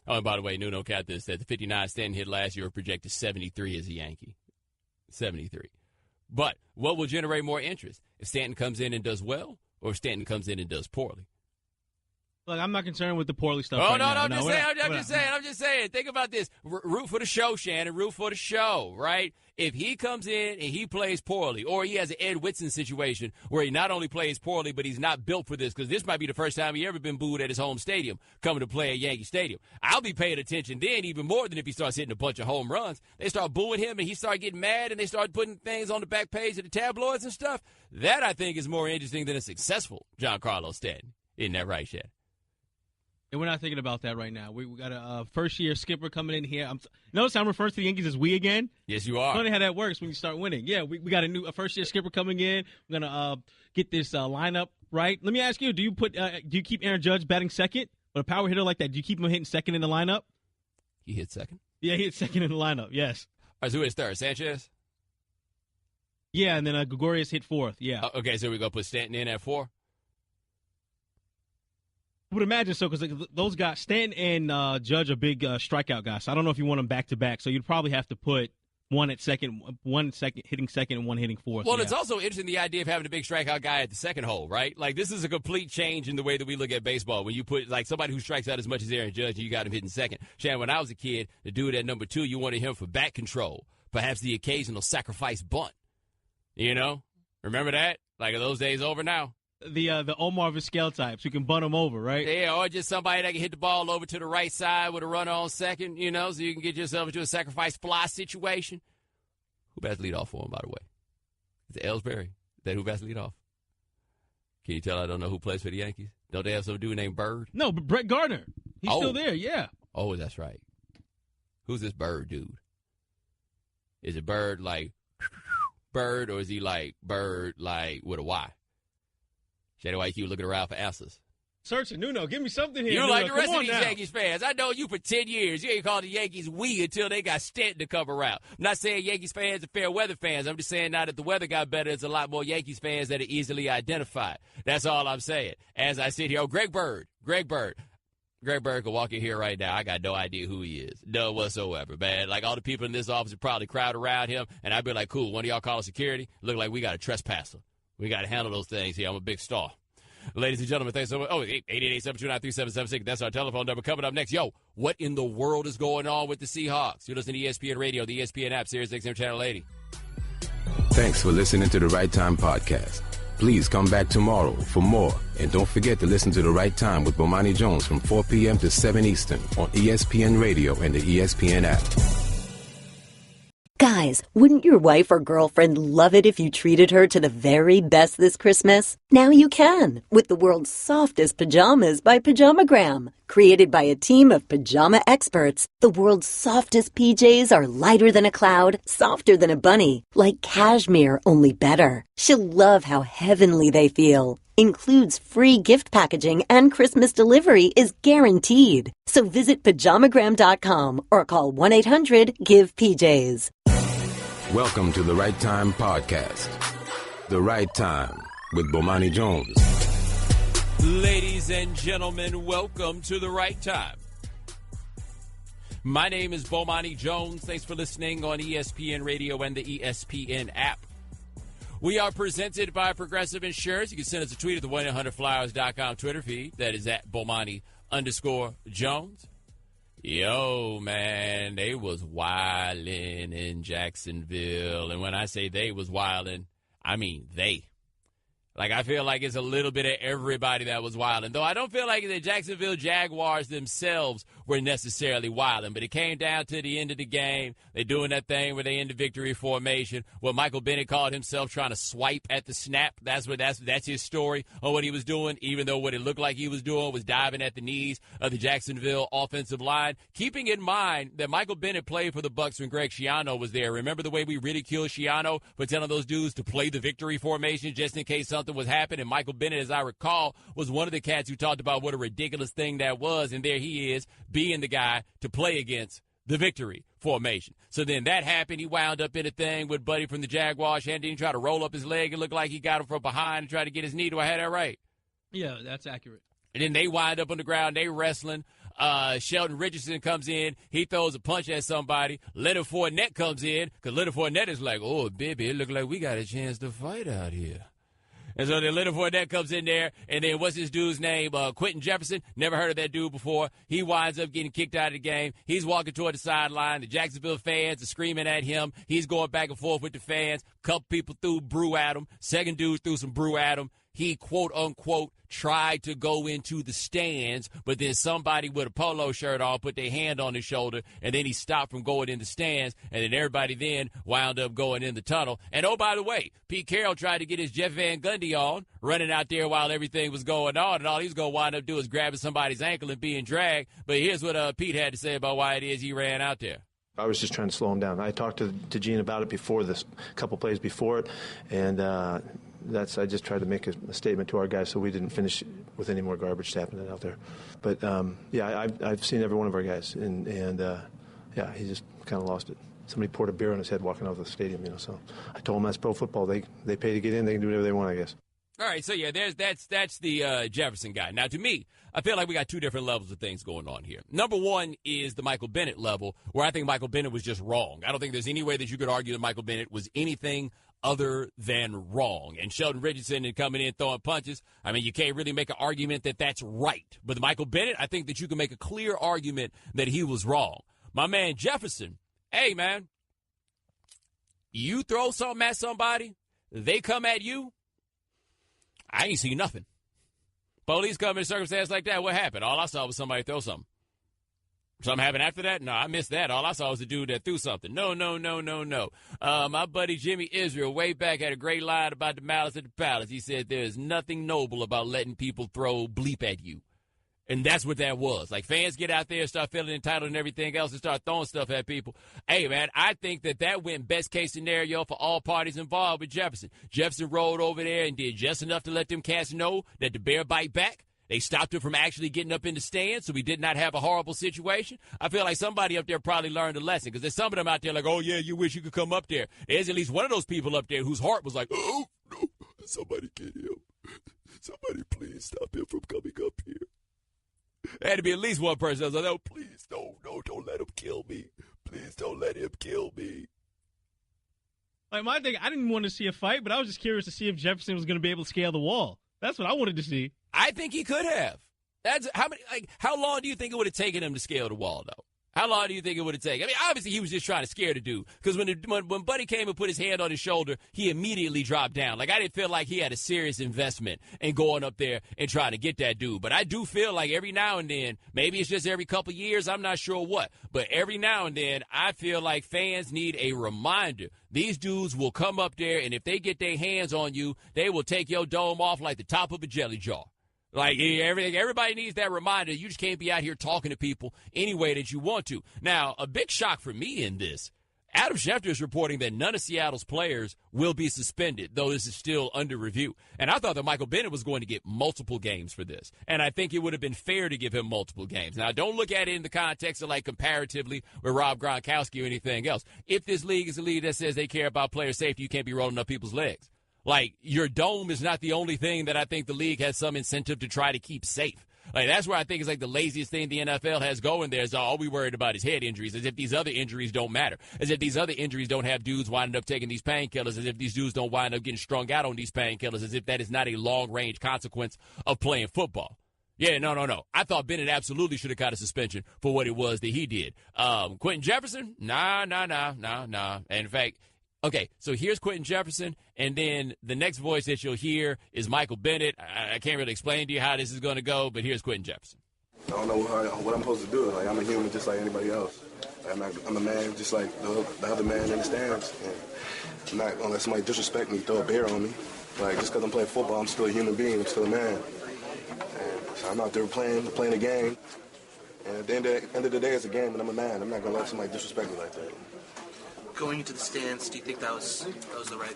Oh, and by the way, Nuno Cathis said the 59 Stanton hit last year were projected 73 as a Yankee. 73. But what will generate more interest? If Stanton comes in and does well, or if Stanton comes in and does poorly? Look, I'm not concerned with the poorly stuff. Oh, right no, now. I'm just saying. Think about this. Root for the show, Shannon. Root for the show, right? If he comes in and he plays poorly, or he has an Ed Whitson situation where he not only plays poorly, but he's not built for this, because this might be the first time he ever been booed at his home stadium, coming to play at Yankee Stadium. I'll be paying attention then even more than if he starts hitting a bunch of home runs. They start booing him, and he start getting mad, and they start putting things on the back page of the tabloids and stuff. That, I think, is more interesting than a successful Giancarlo Stanton. Isn't that right, Shannon? And we're not thinking about that right now. We got a first-year skipper coming in here. Notice I'm referring to the Yankees as we again. Yes, you are. Funny how that works when you start winning. Yeah, we got a first-year skipper coming in. We're gonna get this lineup right. Let me ask you: do you keep Aaron Judge batting second? With a power hitter like that, do you keep him hitting second in the lineup? He hit second. Yeah, he hit second in the lineup. Yes. All right, so who is third? Sanchez. Yeah, and then Gregorius hit fourth. Yeah. Okay, so we're gonna put Stanton in at 4. I would imagine so, because those guys, Stanton and Judge, are big strikeout guys. So I don't know if you want them back to back. So you'd probably have to put one hitting second, and one hitting fourth. Well, It's also interesting, the idea of having a big strikeout guy at the second hole, right? This is a complete change in the way that we look at baseball. When you put somebody who strikes out as much as Aaron Judge, you got him hitting second. Shannon, when I was a kid, the dude at number 2, you wanted him for bat control, perhaps the occasional sacrifice bunt. Remember that? Are those days over now? The Omar Vizquel types who can bunt them over, right? Yeah, or just somebody that can hit the ball over to the right side with a runner on second, so you can get yourself into a sacrifice fly situation. Who bats lead off for him, by the way? It's Ellsbury. Is that who bats lead off? Can you tell I don't know who plays for the Yankees? Don't they have some dude named Bird? No, but Brett Gardner. He's still there, yeah. Oh, that's right. Who's this Bird dude? Is it Bird like Bird, or is he like Bird like with a Y? Shady White, keep looking around for answers. Searching, Nuno, give me something here. You're like the rest of these now. Yankees fans. I know you for 10 years. You ain't called the Yankees we until they got Stanton to come around. I'm not saying Yankees fans are fair weather fans. I'm just saying now that the weather got better, there's a lot more Yankees fans that are easily identified. That's all I'm saying. As I sit here, Greg Bird could walk in here right now. I got no idea who he is. None whatsoever, man. All the people in this office would probably crowd around him, and I'd be like, cool, one of y'all call security? Look like we got a trespasser. We got to handle those things here. I'm a big star. Ladies and gentlemen, thanks so much. Oh, 888-729-3776. That's our telephone number. Coming up next, what in the world is going on with the Seahawks? You're listening to ESPN Radio, the ESPN app, Sirius XM Channel 80. Thanks for listening to the Right Time Podcast. Please come back tomorrow for more. And don't forget to listen to The Right Time with Bomani Jones from 4 p.m. to 7 Eastern on ESPN Radio and the ESPN app. Guys, wouldn't your wife or girlfriend love it if you treated her to the very best this Christmas? Now you can, with the world's softest pajamas by Pajamagram. Created by a team of pajama experts, the world's softest PJs are lighter than a cloud, softer than a bunny, like cashmere, only better. She'll love how heavenly they feel. Includes free gift packaging and Christmas delivery is guaranteed. So visit pajamagram.com or call 1-800-GIVE-PJs. Welcome to the Right Time Podcast. The Right Time with Bomani Jones. Ladies and gentlemen, welcome to the Right Time. My name is Bomani Jones. Thanks for listening on ESPN Radio and the ESPN app. We are presented by Progressive Insurance. You can send us a tweet at the 1-800-Flowers.com Twitter feed. That is at Bomani_Jones. Yo, man, they was wildin' in Jacksonville. And when I say they was wildin', I mean they. Like, I feel like it's a little bit of everybody that was wildin'. Though I don't feel like the Jacksonville Jaguars themselves were necessarily wildin'. But it came down to the end of the game. They're doing that thing where they in the victory formation. What Michael Bennett called himself trying to swipe at the snap. That's his story on what he was doing, even though what it looked like he was doing was diving at the knees of the Jacksonville offensive line. Keeping in mind that Michael Bennett played for the Bucs when Greg Schiano was there. Remember the way we ridiculed Schiano for telling those dudes to play the victory formation just in case something was happening? And Michael Bennett, as I recall, was one of the cats who talked about what a ridiculous thing that was. And there he is, being the guy to play against the victory formation. So then that happened. He wound up in a thing with Buddy from the Jaguars, and then he tried to roll up his leg. It looked like he got him from behind and tried to get his knee. Do I have that right? Yeah, that's accurate. And then they wind up on the ground. They wrestling. Sheldon Richardson comes in. He throws a punch at somebody. Leonard Fournette comes in because Leonard Fournette is like, oh, baby, it looked like we got a chance to fight out here. And so then Leonard Fournette comes in there, and then what's his dude's name? Quentin Jefferson. Never heard of that dude before. He winds up getting kicked out of the game. He's walking toward the sideline. The Jacksonville fans are screaming at him. He's going back and forth with the fans. Couple people threw brew at him. Second dude threw some brew at him. He, quote, unquote, tried to go into the stands, but then somebody with a polo shirt on put their hand on his shoulder, and then he stopped from going in the stands, and then everybody then wound up going in the tunnel. And, oh, by the way, Pete Carroll tried to get his Jeff Van Gundy on, running out there while everything was going on, and all he was going to wind up doing is grabbing somebody's ankle and being dragged. But here's what Pete had to say about why it is he ran out there. I was just trying to slow him down. I talked to Gene about it before this, couple plays before it, and I just tried to make a statement to our guys so we didn't finish with any more garbage happening out there. But I've seen every one of our guys, and he just kind of lost it. Somebody poured a beer on his head walking out of the stadium, So I told him that's pro football. They pay to get in. They can do whatever they want, I guess. All right, so yeah, that's the Jefferson guy. Now, to me, I feel like we got two different levels of things going on here. Number one is the Michael Bennett level, where I think Michael Bennett was just wrong. I don't think there's any way that you could argue that Michael Bennett was anything other than wrong. And Sheldon Richardson and coming in throwing punches, I mean, you can't really make an argument that that's right. But Michael Bennett, I think that you can make a clear argument that he was wrong. My man Jefferson, hey, man, you throw something at somebody, they come at you, I ain't seen nothing. Police come in a circumstance like that, what happened? All I saw was somebody throw something. Something happened after that? No, I missed that. All I saw was the dude that threw something. No. My buddy Jimmy Israel way back had a great line about the malice at the palace. He said there is nothing noble about letting people throw bleep at you. And that's what that was. Like, fans get out there and start feeling entitled and everything else and start throwing stuff at people. Hey, man, I think that went best case scenario for all parties involved with Jefferson. Jefferson rolled over there and did just enough to let them cats know that the bear bite back. They stopped him from actually getting up in the stands, so we did not have a horrible situation. I feel like somebody up there probably learned a lesson, because there's some of them out there like, oh, yeah, you wish you could come up there. There's at least one of those people up there whose heart was like, oh, no, somebody get him. Somebody please stop him from coming up here. There had to be at least one person that was like, no, please, no, don't let him kill me. Please don't let him kill me. Like, my thing, I didn't want to see a fight, but I was just curious to see if Jefferson was going to be able to scale the wall. That's what I wanted to see. I think he could have. That's how long do you think it would have taken him to scale the wall, though? How long do you think it would have taken? I mean, obviously he was just trying to scare the dude, because when Buddy came and put his hand on his shoulder, he immediately dropped down. Like, I didn't feel like he had a serious investment in going up there and trying to get that dude. But I do feel like every now and then, maybe it's just every couple years, I'm not sure what, but every now and then I feel like fans need a reminder. These dudes will come up there, and if they get their hands on you, they will take your dome off like the top of a jelly jar. Like, everybody needs that reminder. You just can't be out here talking to people any way that you want to. Now, a big shock for me in this, Adam Schefter is reporting that none of Seattle's players will be suspended, though this is still under review. And I thought that Michael Bennett was going to get multiple games for this. And I think it would have been fair to give him multiple games. Now, don't look at it in the context of, like, comparatively with Rob Gronkowski or anything else. If this league is a league that says they care about player safety, you can't be rolling up people's legs. Like, your dome is not the only thing that I think the league has some incentive to try to keep safe. Like, that's where I think it's like the laziest thing the NFL has going there is all we worried about is head injuries, as if these other injuries don't matter, as if these other injuries don't have dudes winding up taking these painkillers, as if these dudes don't wind up getting strung out on these painkillers, as if that is not a long-range consequence of playing football. Yeah, no. I thought Bennett absolutely should have got a suspension for what it was that he did. Quentin Jefferson? Nah. And in fact, okay, so here's Quentin Jefferson, and then the next voice that you'll hear is Michael Bennett. I can't really explain to you how this is going to go, but here's Quentin Jefferson. I don't know what I'm supposed to do. Like, I'm a human just like anybody else. I'm a man just like the other man in the stands. And I'm not gonna let somebody disrespect me, throw a beer on me. Like, just because I'm playing football, I'm still a human being. I'm still a man. And so I'm out there playing a game. And at the end of the day, it's a game, and I'm a man. I'm not going to let somebody disrespect me like that. Going into the stands, do you think that was the right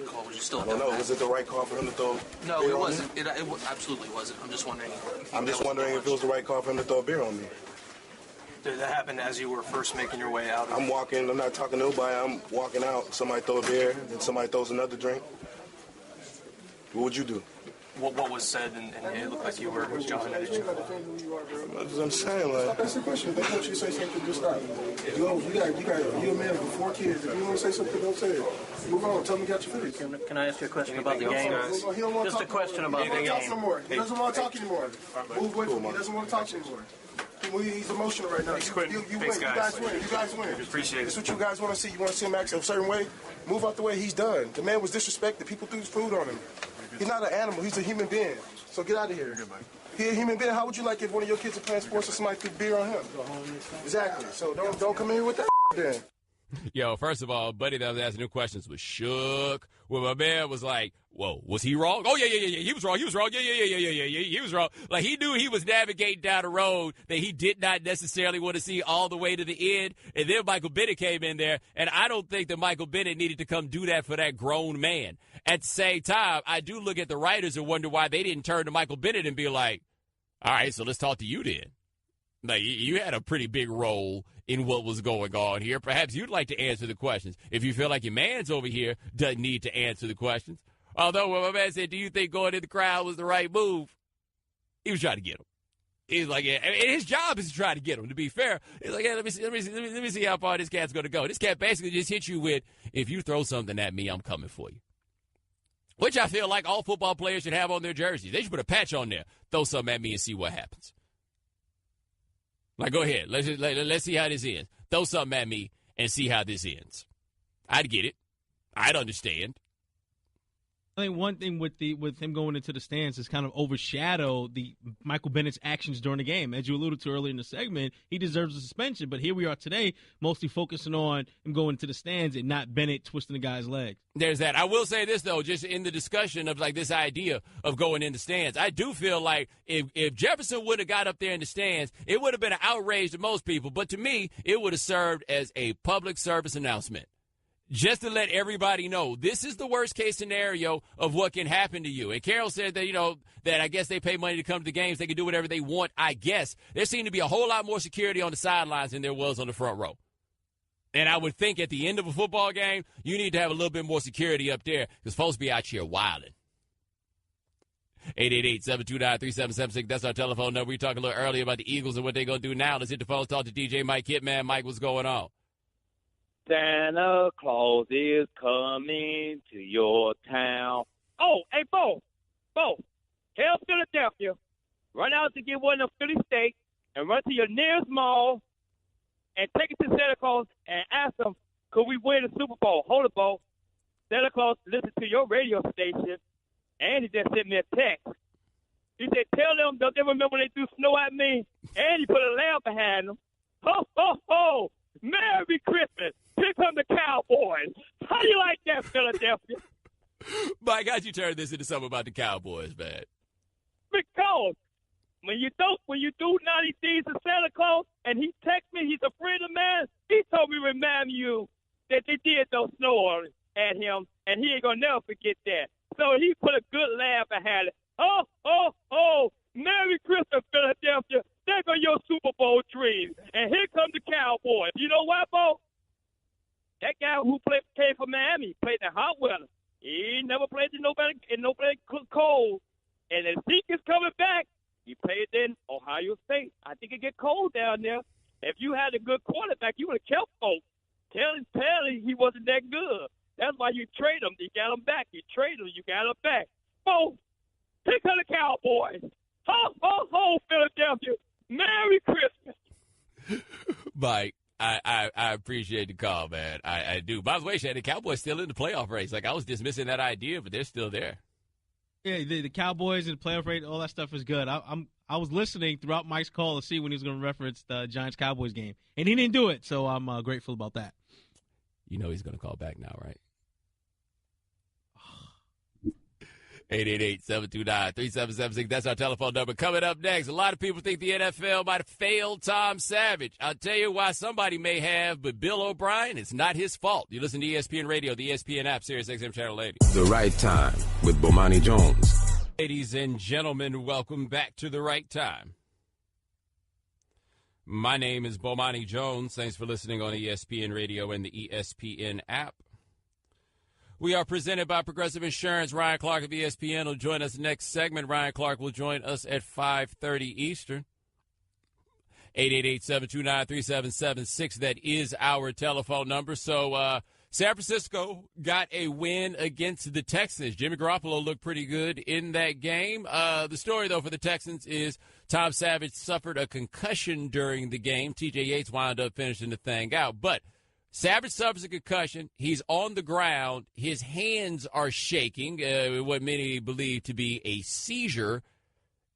call? Would you still? I don't know. Was it the right call for him to throw? No, it wasn't. It absolutely wasn't. I'm just wondering. If it was the right call for him to throw a beer on me. Did that happen as you were first making your way out? I'm walking. I'm not talking to nobody. I'm walking out. Somebody throw a beer, then somebody throws another drink. What would you do? What was said, and it looked like you were jumping at each other. I'm saying, like, that's the question. They want you to say something, just stop. You a man with 4 kids. If you want to say something, don't say it. Move on. Tell me you got your face. Can I ask you a question about the game? Just a question about the game. He doesn't want to talk anymore. Move away from me. He doesn't want to talk anymore. He's emotional right now. You win. You guys win. You guys win. Appreciate it. That's what you guys want to see. You want to see him act a certain way? Move out the way. He's done. The man was disrespected. People threw food on him. He's not an animal. He's a human being. So get out of here. He's a human being. How would you like if one of your kids are playing sports and somebody threw beer on him? Exactly. So don't come in here with that then. Yo, first of all, buddy that was asking new questions was shook. When my man was like, whoa, was he wrong? Oh, yeah, he was wrong. He was wrong. Yeah, he was wrong. Like, he knew he was navigating down a road that he did not necessarily want to see all the way to the end. And then Michael Bennett came in there, and I don't think that Michael Bennett needed to come do that for that grown man. At the same time, I do look at the writers and wonder why they didn't turn to Michael Bennett and be like, all right, so let's talk to you then. Like, you had a pretty big role in what was going on here. Perhaps you'd like to answer the questions if you feel like your man's over here doesn't need to answer the questions. Although when my man said, do you think going in the crowd was the right move? He was trying to get him. He's like, yeah, and his job is to try to get him, to be fair. He's like, yeah, let me see how far this cat's going to go. This cat basically just hit you with, if you throw something at me, I'm coming for you. Which I feel like all football players should have on their jerseys. They should put a patch on there. Throw something at me and see what happens. Like, go ahead. Let's see how this ends. Throw something at me and see how this ends. I'd get it. I'd understand. I think one thing with him going into the stands has kind of overshadowed the Michael Bennett's actions during the game. As you alluded to earlier in the segment, he deserves a suspension. But here we are today, mostly focusing on him going into the stands and not Bennett twisting the guy's leg. There's that. I will say this, though, just in the discussion of, like, this idea of going in the stands, I do feel like if Jefferson would have got up there in the stands, it would have been an outrage to most people. But to me, it would have served as a public service announcement. Just to let everybody know, this is the worst-case scenario of what can happen to you. And Carol said that, that I guess they pay money to come to the games. They can do whatever they want, I guess. There seemed to be a whole lot more security on the sidelines than there was on the front row. And I would think at the end of a football game, you need to have a little bit more security up there because folks be out here wilding. 888-729-3776. That's our telephone number. We talked a little earlier about the Eagles and what they're going to do now. Let's hit the phone, talk to DJ Mike Hitman. Mike, what's going on? Santa Claus is coming to your town. Oh, hey, Bo, get one of Philly steak and run to your nearest mall and take it to Santa Claus and ask them, could we win the Super Bowl? Hold it, Bo. Santa Claus listened to your radio station, and he just sent me a text. He said, tell them, don't they remember when they threw snow at me? And he put a lamp behind them. Ho, ho, ho. Merry Christmas. Here come the Cowboys. How do you like that, Philadelphia? Mike, how'd you turn this into something about the Cowboys, man? Because when you do naughty things to Santa Claus, and he texts me, he's a friend of mine, he told me to remind you that they did those snow at him, and he ain't going to never forget that. So he put a good laugh behind it. Oh, oh, oh, Merry Christmas, Philadelphia. There go your Super Bowl dreams. And here come the Cowboys. You know what, Bo? That guy who came from Miami played in hot weather. He never played in nobody cold. And if Zeke is coming back, he played in Ohio State. I think it get cold down there. If you had a good quarterback, you would have kept folks. Tell him he wasn't that good. That's why you trade him. You got him back. You trade him. You got him back. Folks, pick on the Cowboys. Ho, ho, ho, Philadelphia. Merry Christmas. Mike, I appreciate the call, man. I do. By the way, Shane, the Cowboys still in the playoff race. Like, I was dismissing that idea, but they're still there. Yeah, the Cowboys and the playoff rate, all that stuff is good. I was listening throughout Mike's call to see when he was going to reference the Giants-Cowboys game, and he didn't do it, so I'm grateful about that. You know he's going to call back now, right? 888-729-3776. That's our telephone number. Coming up next, a lot of people think the NFL might have failed Tom Savage. I'll tell you why somebody may have, but Bill O'Brien, it's not his fault. You listen to ESPN Radio, the ESPN app, Sirius XM Channel 80. The Right Time with Bomani Jones. Ladies and gentlemen, welcome back to The Right Time. My name is Bomani Jones. Thanks for listening on ESPN Radio and the ESPN app. We are presented by Progressive Insurance. Ryan Clark of ESPN will join us next segment. Ryan Clark will join us at 5:30 Eastern. 888-729-3776. That is our telephone number. So San Francisco got a win against the Texans. Jimmy Garoppolo looked pretty good in that game. The story, though, for the Texans is Tom Savage suffered a concussion during the game. T.J. Yates wound up finishing the thing out. But Savage suffers a concussion. He's on the ground. His hands are shaking, what many believe to be a seizure.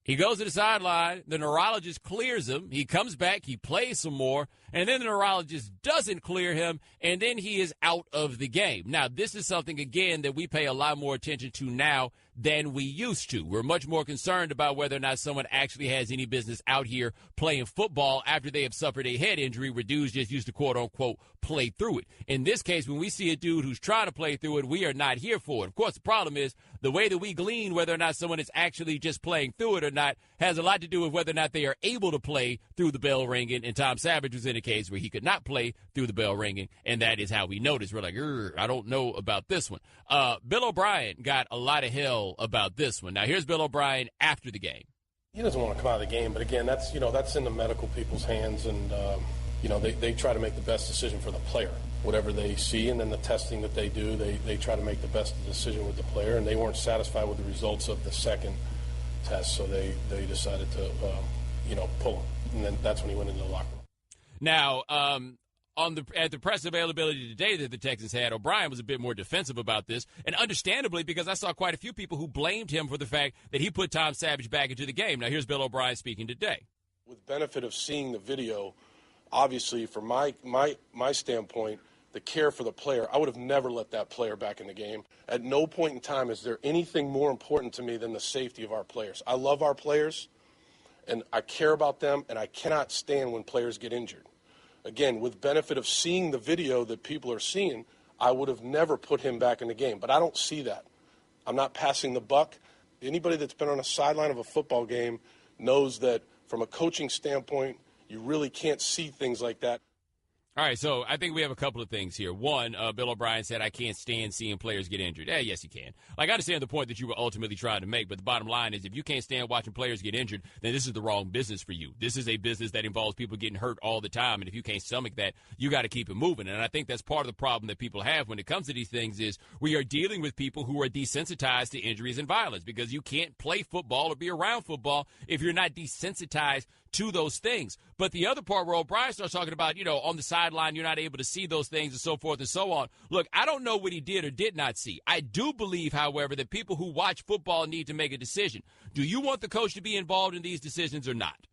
He goes to the sideline. The neurologist clears him. He comes back. He plays some more. And then the neurologist doesn't clear him, and then he is out of the game. Now, this is something, again, that we pay a lot more attention to now than we used to. We're much more concerned about whether or not someone actually has any business out here playing football after they have suffered a head injury where dudes just used to, quote-unquote, play through it. In this case, when we see a dude who's trying to play through it, we are not here for it. Of course, the problem is the way that we glean whether or not someone is actually just playing through it or not has a lot to do with whether or not they are able to play through the bell ringing. And Tom Savage was in a case where he could not play through the bell ringing, and that is how we noticed. We're like, I don't know about this one. Bill O'Brien got a lot of hell about this one. Now, here's Bill O'Brien after the game. He doesn't want to come out of the game, but again, that's in the medical people's hands, and they try to make the best decision for the player, whatever they see, and then the testing that they do, they try to make the best decision with the player, and they weren't satisfied with the results of the second test, so they decided to pull him, and then that's when he went into the locker room. Now, at the press availability today that the Texans had, O'Brien was a bit more defensive about this, and understandably, because I saw quite a few people who blamed him for the fact that he put Tom Savage back into the game. Now, here's Bill O'Brien speaking today. With benefit of seeing the video, obviously, from my standpoint, the care for the player, I would have never let that player back in the game. At no point in time is there anything more important to me than the safety of our players. I love our players, and I care about them, and I cannot stand when players get injured. Again, with benefit of seeing the video that people are seeing, I would have never put him back in the game. But I don't see that. I'm not passing the buck. Anybody that's been on a sideline of a football game knows that from a coaching standpoint, you really can't see things like that. All right, so I think we have a couple of things here. One, Bill O'Brien said, I can't stand seeing players get injured. Yes, you can. Like, I understand the point that you were ultimately trying to make, but the bottom line is if you can't stand watching players get injured, then this is the wrong business for you. This is a business that involves people getting hurt all the time, and if you can't stomach that, you got to keep it moving. And I think that's part of the problem that people have when it comes to these things is we are dealing with people who are desensitized to injuries and violence because you can't play football or be around football if you're not desensitized to those things. But the other part where O'Brien starts talking about, on the sideline, you're not able to see those things and so forth and so on. Look, I don't know what he did or did not see. I do believe, however, that people who watch football need to make a decision. Do you want the coach to be involved in these decisions or not?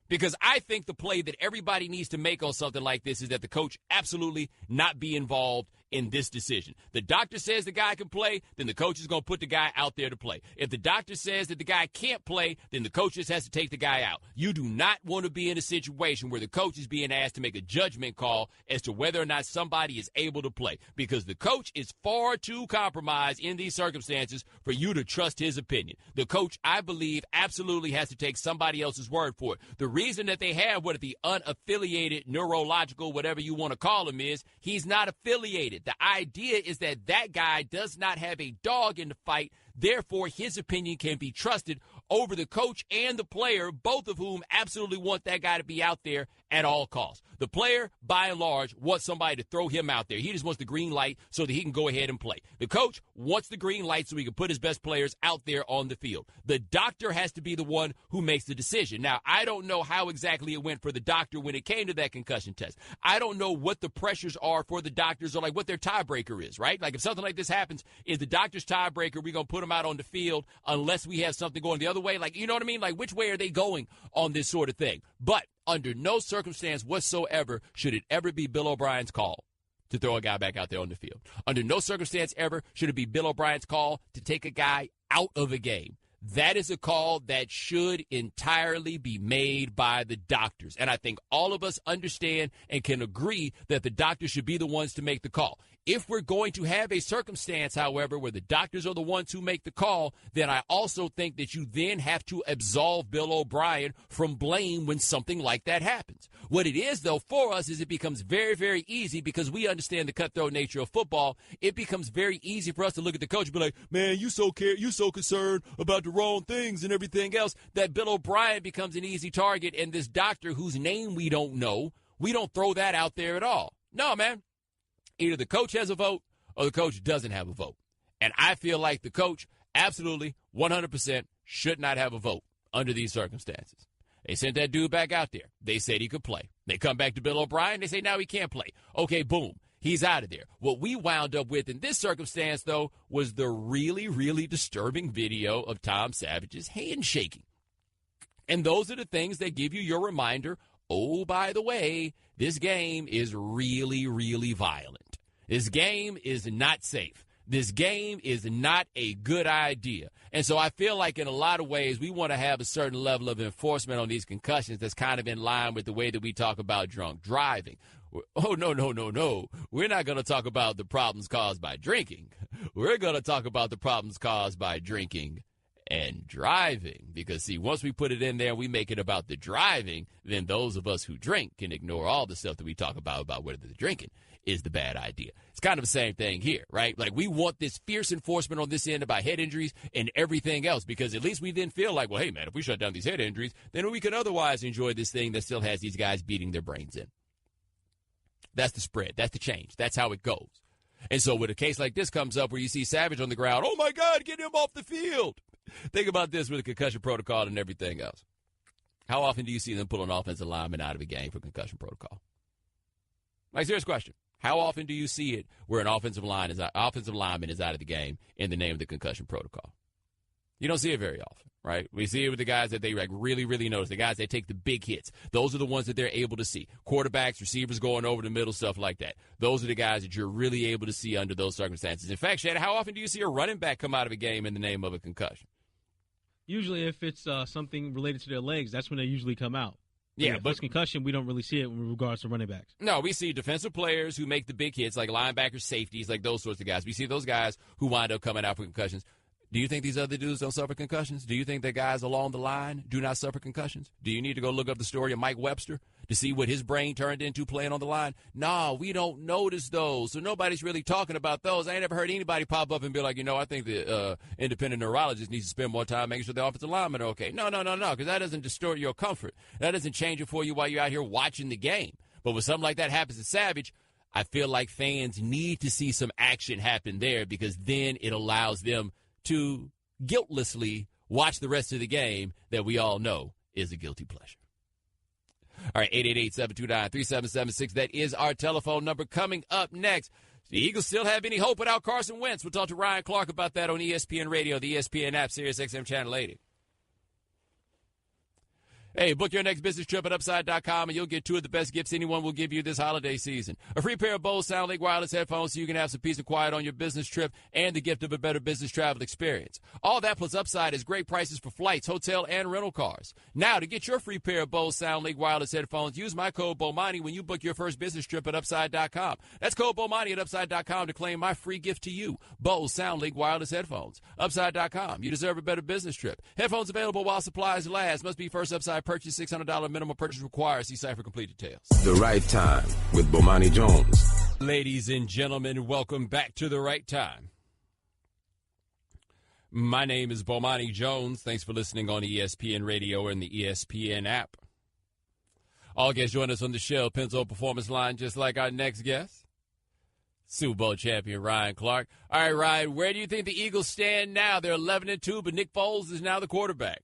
Because I think the play that everybody needs to make on something like this is that the coach absolutely not be involved in this decision. The doctor says the guy can play, then the coach is going to put the guy out there to play. If the doctor says that the guy can't play, then the coach just has to take the guy out. You do not want to be in a situation where the coach is being asked to make a judgment call as to whether or not somebody is able to play, because the coach is far too compromised in these circumstances for you to trust his opinion. The coach, I believe, absolutely has to take somebody else's word for it. The reason that they have the unaffiliated neurological, whatever you want to call him, is he's not affiliated. The idea is that that guy does not have a dog in the fight. Therefore, his opinion can be trusted over the coach and the player, both of whom absolutely want that guy to be out there at all costs. The player, by and large, wants somebody to throw him out there. He just wants the green light so that he can go ahead and play. The coach wants the green light so he can put his best players out there on the field. The doctor has to be the one who makes the decision. Now, I don't know how exactly it went for the doctor when it came to that concussion test. I don't know what the pressures are for the doctors or what their tiebreaker is, right? Like if something like this happens, is the doctor's tiebreaker, we're going to put him out on the field unless we have something going the other way? Like, you know what I mean? Like, which way are they going on this sort of thing? But under no circumstance whatsoever should it ever be Bill O'Brien's call to throw a guy back out there on the field. Under no circumstance ever should it be Bill O'Brien's call to take a guy out of a game. That is a call that should entirely be made by the doctors. And I think all of us understand and can agree that the doctors should be the ones to make the call. If we're going to have a circumstance, however, where the doctors are the ones who make the call, then I also think that you then have to absolve Bill O'Brien from blame when something like that happens. What it is, though, for us is it becomes very, very easy because we understand the cutthroat nature of football. It becomes very easy for us to look at the coach and be like, man, you so concerned about the wrong things and everything else, that Bill O'Brien becomes an easy target, and this doctor whose name we don't know, we don't throw that out there at all. No, man. Either the coach has a vote or the coach doesn't have a vote. And I feel like the coach absolutely 100% should not have a vote under these circumstances. They sent that dude back out there. They said he could play. They come back to Bill O'Brien. They say, now he can't play. Okay, boom. He's out of there. What we wound up with in this circumstance, though, was the really, really disturbing video of Tom Savage's handshaking. And those are the things that give you your reminder, oh, by the way, this game is really, really violent. This game is not safe. This game is not a good idea. And so I feel like in a lot of ways we want to have a certain level of enforcement on these concussions that's kind of in line with the way that we talk about drunk driving. Oh, no. We're not going to talk about the problems caused by drinking. We're going to talk about the problems caused by drinking and driving. Because, see, once we put it in there, we make it about the driving, then those of us who drink can ignore all the stuff that we talk about whether the drinking is the bad idea. It's kind of the same thing here, right? Like, we want this fierce enforcement on this end about head injuries and everything else, because at least we then feel like, well, hey, man, if we shut down these head injuries, then we can otherwise enjoy this thing that still has these guys beating their brains in. That's the spread. That's the change. That's how it goes. And so when a case like this comes up where you see Savage on the ground, oh, my God, get him off the field. Think about this with the concussion protocol and everything else. How often do you see them pull an offensive lineman out of a game for concussion protocol? Like, serious question. How often do you see it where an offensive lineman is out of the game in the name of the concussion protocol? You don't see it very often, right? We see it with the guys that they really, really notice, the guys that take the big hits. Those are the ones that they're able to see. Quarterbacks, receivers going over the middle, stuff like that. Those are the guys that you're really able to see under those circumstances. In fact, Shad, how often do you see a running back come out of a game in the name of a concussion? Usually if it's something related to their legs, that's when they usually come out. Yeah, but concussion, we don't really see it in regards to running backs. No, we see defensive players who make the big hits, like linebackers, safeties, like those sorts of guys. We see those guys who wind up coming out for concussions. Do you think these other dudes don't suffer concussions? Do you think that guys along the line do not suffer concussions? Do you need to go look up the story of Mike Webster to see what his brain turned into playing on the line? No, we don't notice those. So nobody's really talking about those. I ain't never heard anybody pop up and be like, I think the independent neurologist needs to spend more time making sure the offensive linemen are okay. No, because that doesn't distort your comfort. That doesn't change it for you while you're out here watching the game. But when something like that happens to Savage, I feel like fans need to see some action happen there, because then it allows them to guiltlessly watch the rest of the game that we all know is a guilty pleasure. All right, 888-729-3776. That is our telephone number. Coming up next, the Eagles still have any hope without Carson Wentz? We'll talk to Ryan Clark about that on ESPN Radio, the ESPN app, Sirius XM Channel 80. Hey, book your next business trip at Upside.com, and you'll get 2 of the best gifts anyone will give you this holiday season. A free pair of Bose SoundLink wireless headphones so you can have some peace and quiet on your business trip, and the gift of a better business travel experience. All that plus Upside is great prices for flights, hotel, and rental cars. Now, to get your free pair of Bose SoundLink wireless headphones, use my code Bomani when you book your first business trip at Upside.com. That's code Bomani at Upside.com to claim my free gift to you. Bose SoundLink wireless headphones. Upside.com. You deserve a better business trip. Headphones available while supplies last. Must be first Upside purchase. $600 minimum purchase required. See site for complete details. The Right Time with Bomani Jones. Ladies and gentlemen, welcome back to The Right Time. My name is Bomani Jones. Thanks for listening on ESPN Radio and the ESPN app. All guests join us on the Shell Pennzoil Performance Line, just like our next guest, Super Bowl champion Ryan Clark. All right, Ryan, where do you think the Eagles stand now? They're 11-2, but Nick Foles is now the quarterback.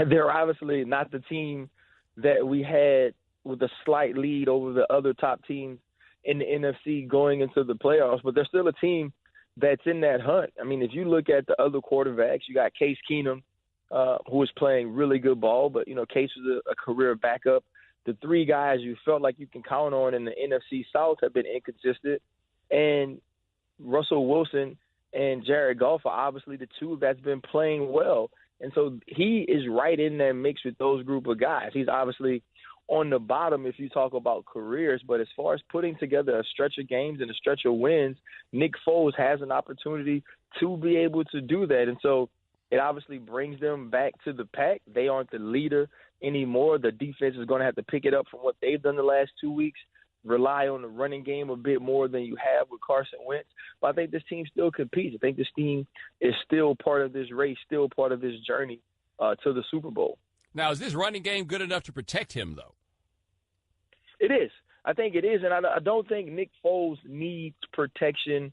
They're obviously not the team that we had with a slight lead over the other top teams in the NFC going into the playoffs, but they're still a team that's in that hunt. I mean, if you look at the other quarterbacks, you got Case Keenum, who is playing really good ball, but, Case was a career backup. The 3 guys you felt like you can count on in the NFC South have been inconsistent, and Russell Wilson and Jared Goff are obviously the 2 that's been playing well. And so he is right in that mix with those group of guys. He's obviously on the bottom if you talk about careers, but as far as putting together a stretch of games and a stretch of wins, Nick Foles has an opportunity to be able to do that. And so it obviously brings them back to the pack. They aren't the leader anymore. The defense is going to have to pick it up from what they've done the last 2 weeks, rely on the running game a bit more than you have with Carson Wentz. But I think this team still competes. I think this team is still part of this race, still part of this journey to the Super Bowl. Now, is this running game good enough to protect him, though? It is. I think it is, and I don't think Nick Foles needs protection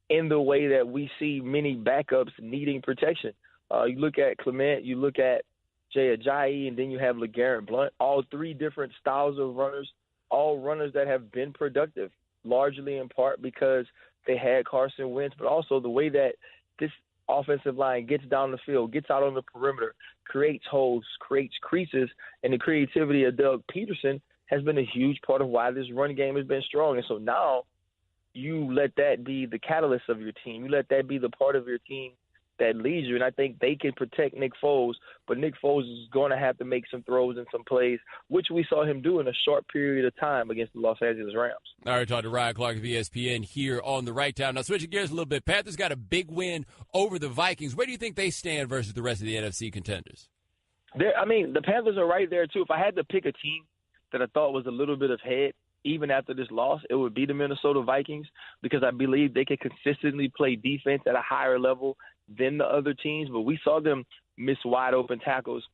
in the way that we see many backups needing protection. You look at Clement, you look at Jay Ajayi, and then you have LeGarrette Blount, all 3 different styles of runners, all runners that have been productive, largely in part because they had Carson Wentz, but also the way that this offensive line gets down the field, gets out on the perimeter, creates holes, creates creases, and the creativity of Doug Peterson has been a huge part of why this run game has been strong. And so now you let that be the catalyst of your team. You let that be the part of your team that leads you, and I think they can protect Nick Foles, but Nick Foles is going to have to make some throws and some plays, which we saw him do in a short period of time against the Los Angeles Rams. All right, talking to Ryan Clark of ESPN here on The Right Time. Now, switching gears a little bit, Panthers got a big win over the Vikings. Where do you think they stand versus the rest of the NFC contenders? The Panthers are right there, too. If I had to pick a team that I thought was a little bit ahead, even after this loss, it would be the Minnesota Vikings, because I believe they can consistently play defense at a higher level than the other teams. But we saw them miss wide open tackles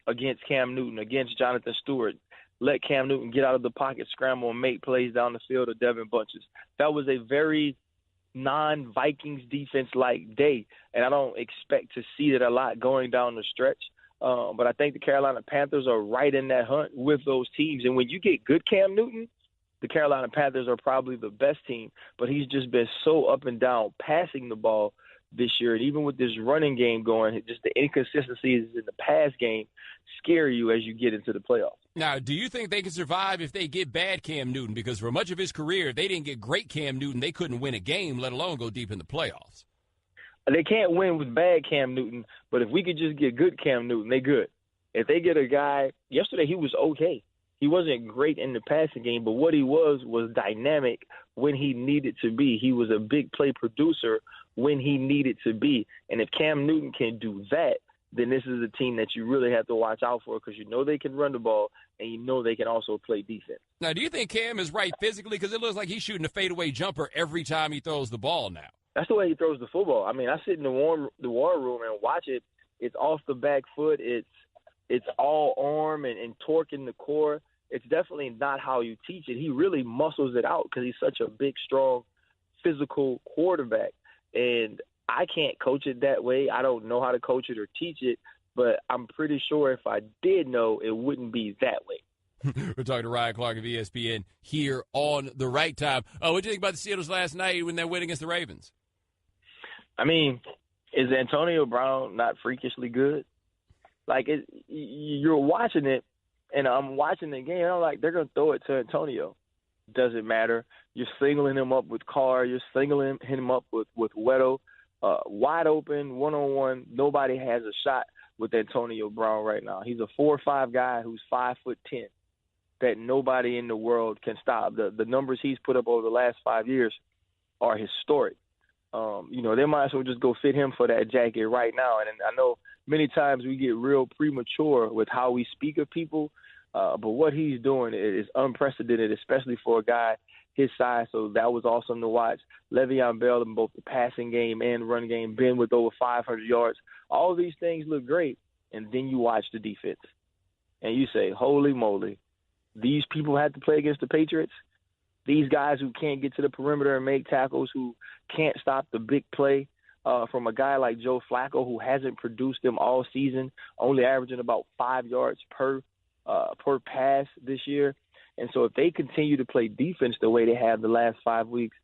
against Cam Newton, against Jonathan Stewart, let Cam Newton get out of the pocket, scramble, and make plays down the field of Devin Bunches. That was a very non-Vikings defense-like day, and I don't expect to see that a lot going down the stretch. But I think the Carolina Panthers are right in that hunt with those teams. And when you get good Cam Newton, the Carolina Panthers are probably the best team, but he's just been so up and down passing the ball this year. And even with this running game going, just the inconsistencies in the pass game scare you as you get into the playoffs. Now, do you think they can survive if they get bad Cam Newton? Because for much of his career, if they didn't get great Cam Newton, they couldn't win a game, let alone go deep in the playoffs. They can't win with bad Cam Newton, but if we could just get good Cam Newton, they good. If they get a guy, yesterday he was okay. He wasn't great in the passing game, but what he was dynamic when he needed to be. He was a big play producer when he needed to be. And if Cam Newton can do that, then this is a team that you really have to watch out for because you know they can run the ball and you know they can also play defense. Now, do you think Cam is right physically? Because it looks like he's shooting a fadeaway jumper every time he throws the ball now. That's the way he throws the football. I mean, I sit in the war room and watch it. It's off the back foot. It's all arm and torque in the core. It's definitely not how you teach it. He really muscles it out because he's such a big, strong, physical quarterback. And I can't coach it that way. I don't know how to coach it or teach it, but I'm pretty sure if I did know, it wouldn't be that way. We're talking to Ryan Clark of ESPN here on The Right Time. What do you think about the Steelers last night when they win against the Ravens? I mean, is Antonio Brown not freakishly good? Like, you're watching it, and I'm watching the game, and I'm like, they're going to throw it to Antonio. Doesn't matter. You're singling him up with Carr. You're singling him up with Weddle. Wide open, one-on-one. Nobody has a shot with Antonio Brown right now. He's a 4'5" guy who's 5'10", that nobody in the world can stop. The numbers he's put up over the last 5 years are historic. They might as well just go fit him for that jacket right now. And I know many times we get real premature with how we speak of people, but what he's doing is unprecedented, especially for a guy his size. So that was awesome to watch. Le'Veon Bell in both the passing game and run game, been with over 500 yards. All these things look great. And then you watch the defense, and you say, holy moly, these people had to play against the Patriots? These guys who can't get to the perimeter and make tackles, who can't stop the big play from a guy like Joe Flacco, who hasn't produced them all season, only averaging about 5 yards per pass this year. And so if they continue to play defense the way they have the last 5 weeks,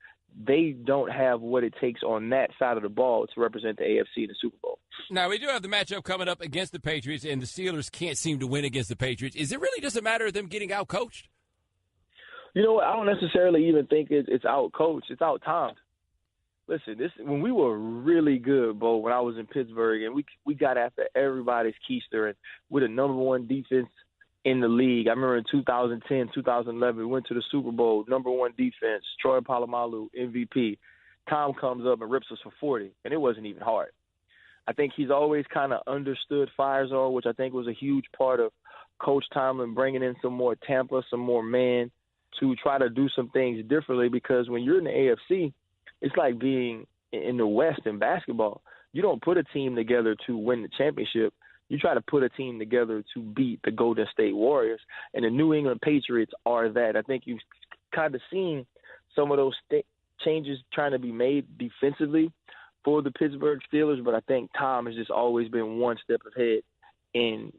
they don't have what it takes on that side of the ball to represent the AFC in the Super Bowl. Now, we do have the matchup coming up against the Patriots, and the Steelers can't seem to win against the Patriots. Is it really just a matter of them getting out-coached? You know what? I don't necessarily even think it's out-coached. It's out-timed. Listen, when we were really good, Bo, when I was in Pittsburgh, and we got after everybody's keister, and we're the number one defense in the league. I remember in 2010, 2011, we went to the Super Bowl, number one defense, Troy Polamalu, MVP. Tom comes up and rips us for 40, and it wasn't even hard. I think he's always kind of understood fire zone, which I think was a huge part of Coach Tomlin bringing in some more Tampa, some more man to try to do some things differently, because when you're in the AFC, it's like being in the West in basketball. You don't put a team together to win the championship. You try to put a team together to beat the Golden State Warriors, and the New England Patriots are that. I think you've kind of seen some of those changes trying to be made defensively for the Pittsburgh Steelers, but I think Tom has just always been one step ahead in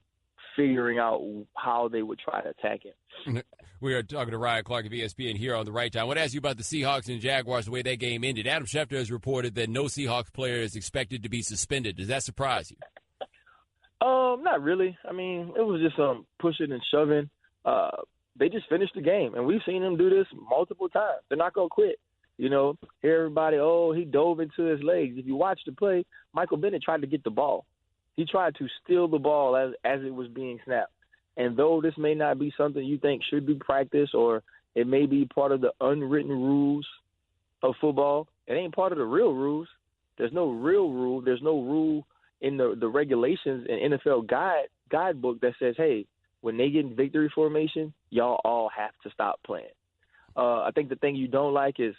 figuring out how they would try to attack him. We are talking to Ryan Clark of ESPN here on The Right Time. I want to ask you about the Seahawks and Jaguars, the way that game ended. Adam Schefter has reported that no Seahawks player is expected to be suspended. Does that surprise you? Not really. I mean, it was just pushing and shoving. They just finished the game, and we've seen them do this multiple times. They're not going to quit. Hear everybody, he dove into his legs. If you watch the play, Michael Bennett tried to get the ball. He tried to steal the ball as it was being snapped. And though this may not be something you think should be practiced, or it may be part of the unwritten rules of football, it ain't part of the real rules. There's no real rule. There's no rule in the regulations and NFL guidebook that says, hey, when they get in victory formation, y'all all have to stop playing. I think the thing you don't like is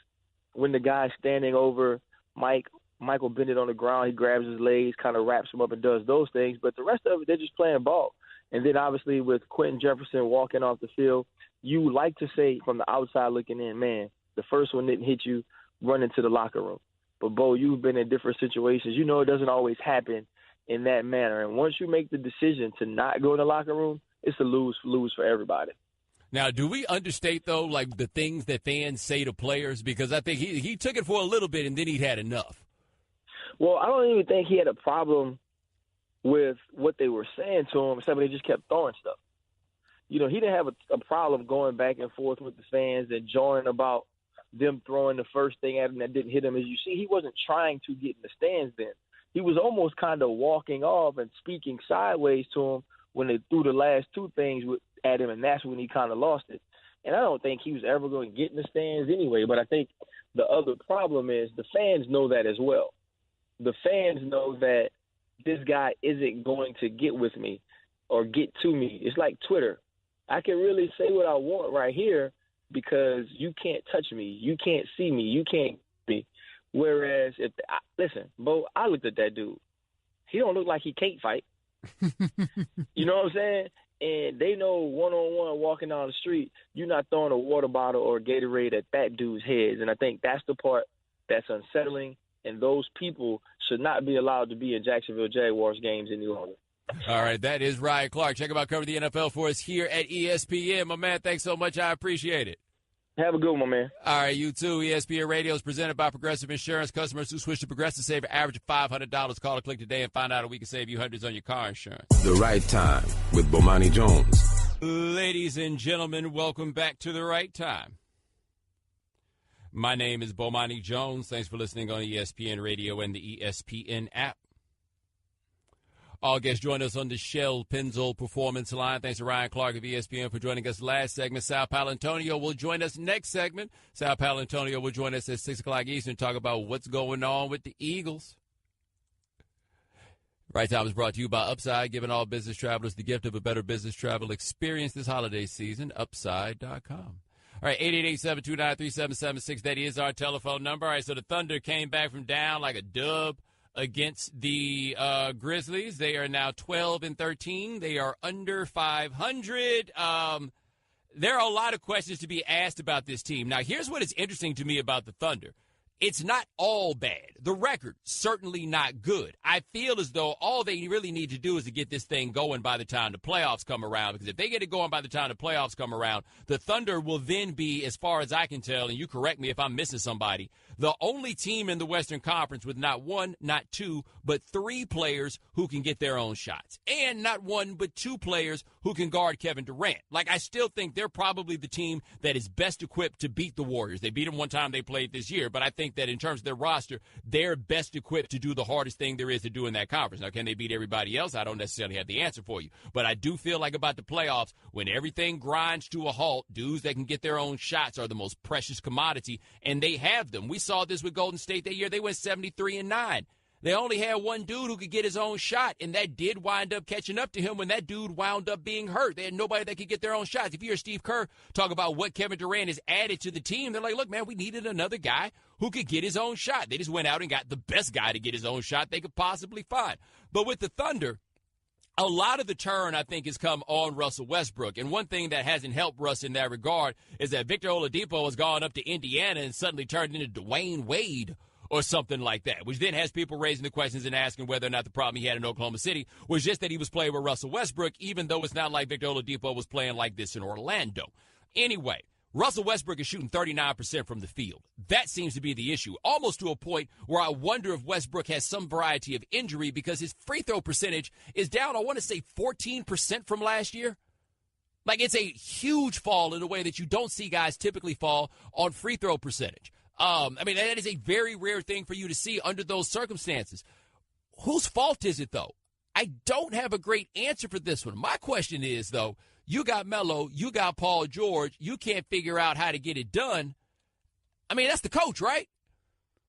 when the guy's standing over Michael Bennett on the ground, he grabs his legs, kind of wraps him up and does those things. But the rest of it, they're just playing ball. And then obviously with Quentin Jefferson walking off the field, you like to say from the outside looking in, man, the first one didn't hit you, run into the locker room. But, Bo, you've been in different situations. You know it doesn't always happen in that manner. And once you make the decision to not go in the locker room, it's a lose for everybody. Now, do we understate, though, like the things that fans say to players? Because I think he took it for a little bit and then he'd had enough. Well, I don't even think he had a problem with what they were saying to him, except they just kept throwing stuff. He didn't have a problem going back and forth with the fans and joining about them throwing the first thing at him that didn't hit him. As you see, he wasn't trying to get in the stands then. He was almost kind of walking off and speaking sideways to him when they threw the last two things at him, and that's when he kind of lost it. And I don't think he was ever going to get in the stands anyway, but I think the other problem is the fans know that as well. the fans know that this guy isn't going to get with me or get to me. It's like Twitter. I can really say what I want right here because you can't touch me. You can't see me. You can't be. Whereas, listen, Bo, I looked at that dude. He don't look like he can't fight. You know what I'm saying? And they know one-on-one walking down the street, you're not throwing a water bottle or a Gatorade at that dude's head. And I think that's the part that's unsettling, and those people should not be allowed to be in Jacksonville Jaguars games any longer. All right, that is Ryan Clark. Check him out, cover the NFL for us here at ESPN. My man, thanks so much. I appreciate it. Have a good one, man. All right, you too. ESPN Radio is presented by Progressive Insurance. Customers who switch to Progressive save an average of $500. Call or click today and find out how we can save you hundreds on your car insurance. The Right Time with Bomani Jones. Ladies and gentlemen, welcome back to The Right Time. My name is Bomani Jones. Thanks for listening on ESPN Radio and the ESPN app. All guests join us on the Shell Pennzoil Performance Line. Thanks to Ryan Clark of ESPN for joining us last segment. Sal Paolantonio will join us next segment. Sal Paolantonio will join us at 6 o'clock Eastern to talk about what's going on with the Eagles. Right Time is brought to you by Upside, giving all business travelers the gift of a better business travel experience this holiday season. Upside.com. All right, 888-729-3776. That is our telephone number. All right, so the Thunder came back from down like a dub against the Grizzlies. They are now 12-13. They are under 500. There are a lot of questions to be asked about this team. Now, here's what is interesting to me about the Thunder. It's not all bad. The record, certainly not good. I feel as though all they really need to do is to get this thing going by the time the playoffs come around, because if they get it going by the time the playoffs come around, the Thunder will then be, as far as I can tell, and you correct me if I'm missing somebody, the only team in the Western Conference with not one, not two, but three players who can get their own shots. And not one, but two players who can guard Kevin Durant. Like, I still think they're probably the team that is best equipped to beat the Warriors. They beat them one time they played this year, but I think that in terms of their roster, they're best equipped to do the hardest thing there is to do in that conference. Now, can they beat everybody else? I don't necessarily have the answer for you. But I do feel like about the playoffs, when everything grinds to a halt, dudes that can get their own shots are the most precious commodity, and they have them. We saw this with Golden State that year. They went 73-9. They only had one dude who could get his own shot, and that did wind up catching up to him when that dude wound up being hurt. They had nobody that could get their own shots. If you hear Steve Kerr talk about what Kevin Durant has added to the team, they're like, look, man, we needed another guy who could get his own shot. They just went out and got the best guy to get his own shot they could possibly find. But with the Thunder, a lot of the turn, I think, has come on Russell Westbrook. And one thing that hasn't helped Russ in that regard is that Victor Oladipo has gone up to Indiana and suddenly turned into Dwayne Wade or something like that, which then has people raising the questions and asking whether or not the problem he had in Oklahoma City was just that he was playing with Russell Westbrook, even though it's not like Victor Oladipo was playing like this in Orlando. Anyway, Russell Westbrook is shooting 39% from the field. That seems to be the issue, almost to a point where I wonder if Westbrook has some variety of injury because his free throw percentage is down, I want to say 14% from last year. Like, it's a huge fall in a way that you don't see guys typically fall on free throw percentage. I mean, that is a very rare thing for you to see under those circumstances. Whose fault is it, though? I don't have a great answer for this one. My question is, though, you got Melo, you got Paul George, you can't figure out how to get it done. I mean, that's the coach, right?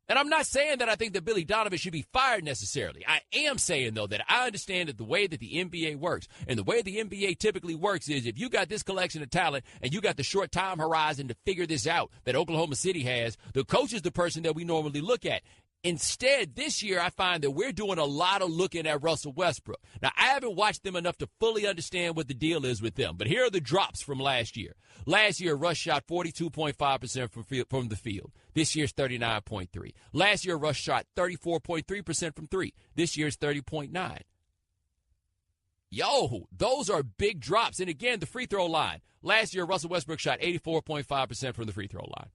And I'm not saying that I think that Billy Donovan should be fired necessarily. I am saying, though, that I understand that the way that the NBA works and the way the NBA typically works is if you got this collection of talent and you got the short time horizon to figure this out that Oklahoma City has, the coach is the person that we normally look at. Instead, this year, I find that we're doing a lot of looking at Russell Westbrook. Now, I haven't watched them enough to fully understand what the deal is with them, but here are the drops from last year. Last year, Russ shot 42.5% from the field. This year's 39.3%. Last year, Russ shot 34.3% from three. This year's 30.9%. Yo, those are big drops. And again, the free throw line. Last year, Russell Westbrook shot 84.5% from the free throw line.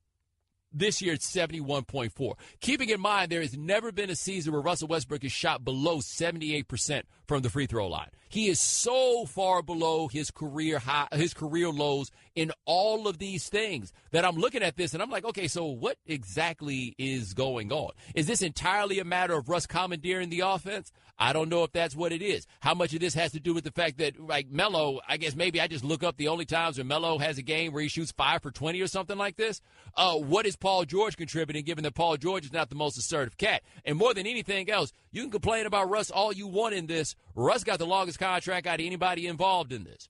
This year, it's 71.4%. Keeping in mind, there has never been a season where Russell Westbrook has shot below 78% from the free throw line. He is so far below his career high, his career lows in all of these things that I'm looking at this and I'm like, okay, so what exactly is going on? Is this entirely a matter of Russ commandeering the offense? I don't know if that's what it is. How much of this has to do with the fact that, like, Melo, I guess maybe I just look up the only times when Melo has a game where he shoots 5 for 20 or something like this. What is Paul George contributing, given that Paul George is not the most assertive cat? And more than anything else, you can complain about Russ all you want in this. Russ got the longest contract out of anybody involved in this.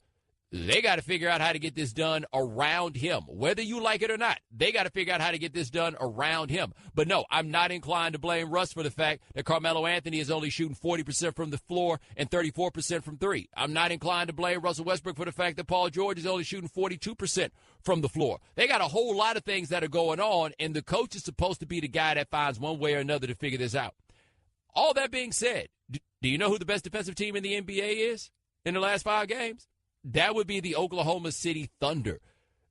They got to figure out how to get this done around him, whether you like it or not. They got to figure out how to get this done around him. But no, I'm not inclined to blame Russ for the fact that Carmelo Anthony is only shooting 40% from the floor and 34% from three. I'm not inclined to blame Russell Westbrook for the fact that Paul George is only shooting 42% from the floor. They got a whole lot of things that are going on, and the coach is supposed to be the guy that finds one way or another to figure this out. All that being said, do you know who the best defensive team in the NBA is in the last 5 games? That would be the Oklahoma City Thunder.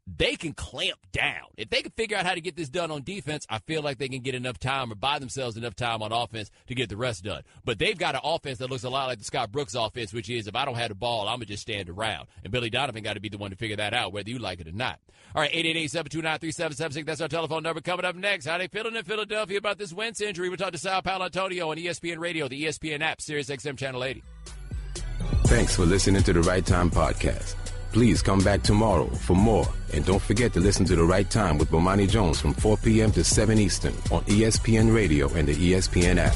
They can clamp down. If they can figure out how to get this done on defense, I feel like they can get enough time or buy themselves enough time on offense to get the rest done. But they've got an offense that looks a lot like the Scott Brooks offense, which is, if I don't have the ball, I'm going to just stand around. And Billy Donovan got to be the one to figure that out, whether you like it or not. All right, 888-729-3776. That's our telephone number. Coming up next, how they feeling in Philadelphia about this Wentz injury? We'll talk to Sal Paolantonio on ESPN Radio, the ESPN app, Sirius XM Channel 80. Thanks for listening to the Right Time Podcast. Please come back tomorrow for more. And don't forget to listen to The Right Time with Bomani Jones from 4 p.m. to 7 Eastern on ESPN Radio and the ESPN app.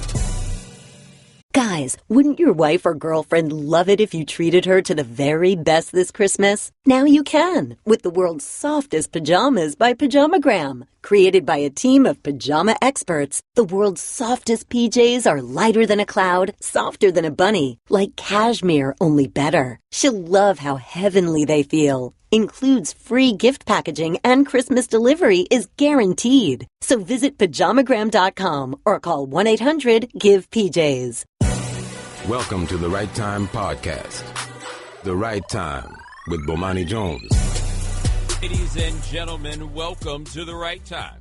Guys, wouldn't your wife or girlfriend love it if you treated her to the very best this Christmas? Now you can, with the world's softest pajamas by Pajamagram. Created by a team of pajama experts, the world's softest PJs are lighter than a cloud, softer than a bunny, like cashmere, only better. She'll love how heavenly they feel. Includes free gift packaging and Christmas delivery is guaranteed. So visit pajamagram.com or call 1-800-GIVE-PJs. Welcome to the Right Time Podcast. The Right Time with Bomani Jones. Ladies and gentlemen, welcome to The Right Time.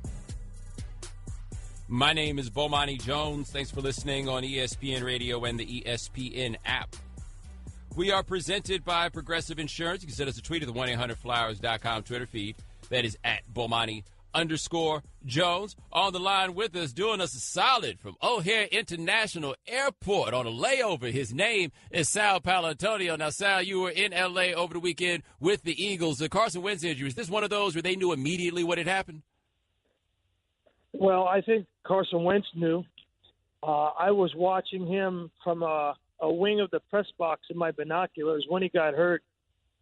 My name is Bomani Jones. Thanks for listening on ESPN Radio and the ESPN app. We are presented by Progressive Insurance. You can send us a tweet at the 1-800-Flowers.com Twitter feed. That is at Bomani_Jones. On the line with us, doing us a solid from O'Hare International Airport on a layover. His name is Sal Paolantonio. Now, Sal, you were in L.A. over the weekend with the Eagles. The Carson Wentz injury, is this one of those where they knew immediately what had happened? Well, I think Carson Wentz knew. I was watching him from a wing of the press box in my binoculars. When he got hurt,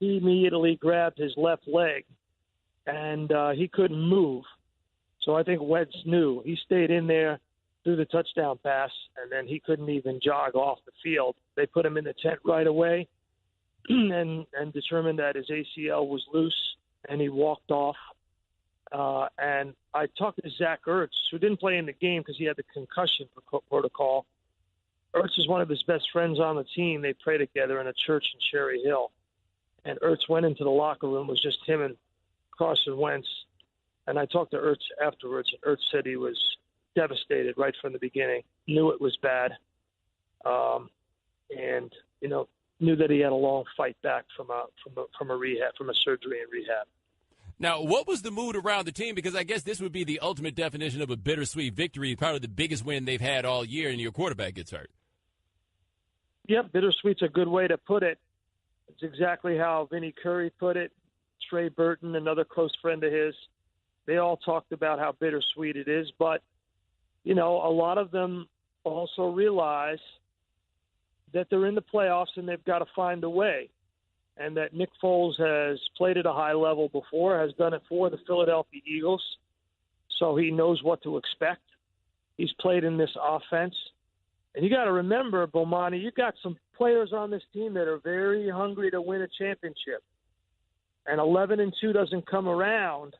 he immediately grabbed his left leg, and he couldn't move. So I think Wentz knew. He stayed in there through the touchdown pass, and then he couldn't even jog off the field. They put him in the tent right away and determined that his ACL was loose, and he walked off. And I talked to Zach Ertz, who didn't play in the game because he had the concussion protocol. Ertz is one of his best friends on the team. They pray together in a church in Cherry Hill. And Ertz went into the locker room. It was just him and Carson Wentz. And I talked to Ertz afterwards, and Ertz said he was devastated right from the beginning, knew it was bad, and, you know, knew that he had a long fight back from a surgery and rehab. Now, what was the mood around the team? Because I guess this would be the ultimate definition of a bittersweet victory, probably the biggest win they've had all year, and your quarterback gets hurt. Yep, bittersweet's a good way to put it. It's exactly how Vinnie Curry put it. Trey Burton, another close friend of his, they all talked about how bittersweet it is. But, you know, a lot of them also realize that they're in the playoffs and they've got to find a way. And that Nick Foles has played at a high level before, has done it for the Philadelphia Eagles, so he knows what to expect. He's played in this offense. And you got to remember, Bomani, you got some players on this team that are very hungry to win a championship. And 11-2 doesn't come around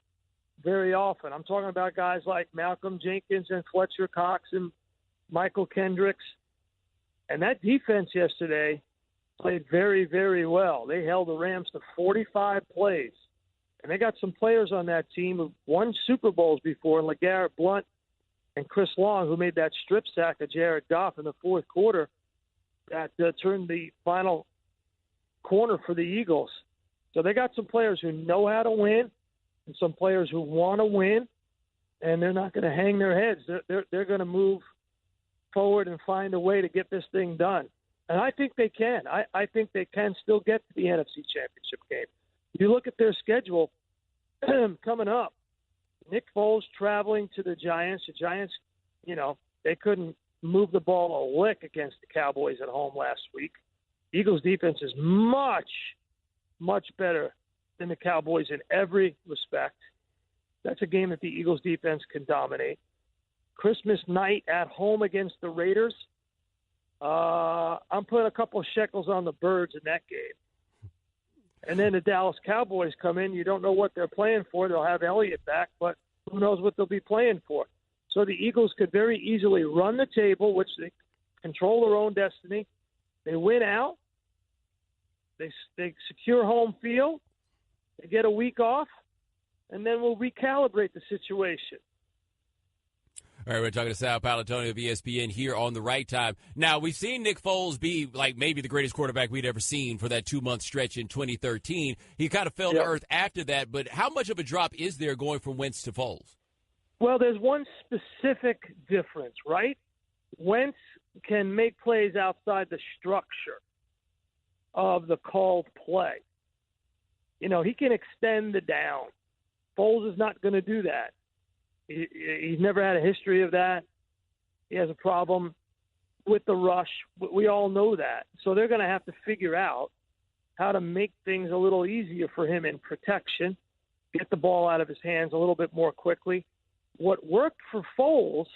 very often. I'm talking about guys like Malcolm Jenkins and Fletcher Cox and Michael Kendricks. And that defense yesterday played very, very well. They held the Rams to 45 plays. And they got some players on that team who won Super Bowls before, LeGarrette Blount and Chris Long, who made that strip sack of Jared Goff in the fourth quarter that turned the final corner for the Eagles. So they got some players who know how to win and some players who want to win, and they're not going to hang their heads. They're going to move forward and find a way to get this thing done. And I think they can. I think they can still get to the NFC Championship game. You look at their schedule coming up. Nick Foles traveling to the Giants. The Giants, they couldn't move the ball a lick against the Cowboys at home last week. Eagles defense is much, much better than the Cowboys in every respect. That's a game that the Eagles defense can dominate. Christmas night at home against the Raiders. I'm putting a couple of shekels on the Birds in that game. And then the Dallas Cowboys come in. You don't know what they're playing for. They'll have Elliott back, but who knows what they'll be playing for. So the Eagles could very easily run the table, which they control their own destiny. They win out. They secure home field. They get a week off, and then we'll recalibrate the situation. All right, we're talking to Sal Paolantonio of ESPN here on The Right Time. Now, we've seen Nick Foles be like maybe the greatest quarterback we'd ever seen for that 2-month stretch in 2013. He kind of fell to earth after that, but how much of a drop is there going from Wentz to Foles? Well, there's one specific difference, right? Wentz can make plays outside the structure of the called play. He can extend the down. Foles is not going to do that. He's never had a history of that. He has a problem with the rush. We all know that. So they're going to have to figure out how to make things a little easier for him in protection, get the ball out of his hands a little bit more quickly. What worked for Foles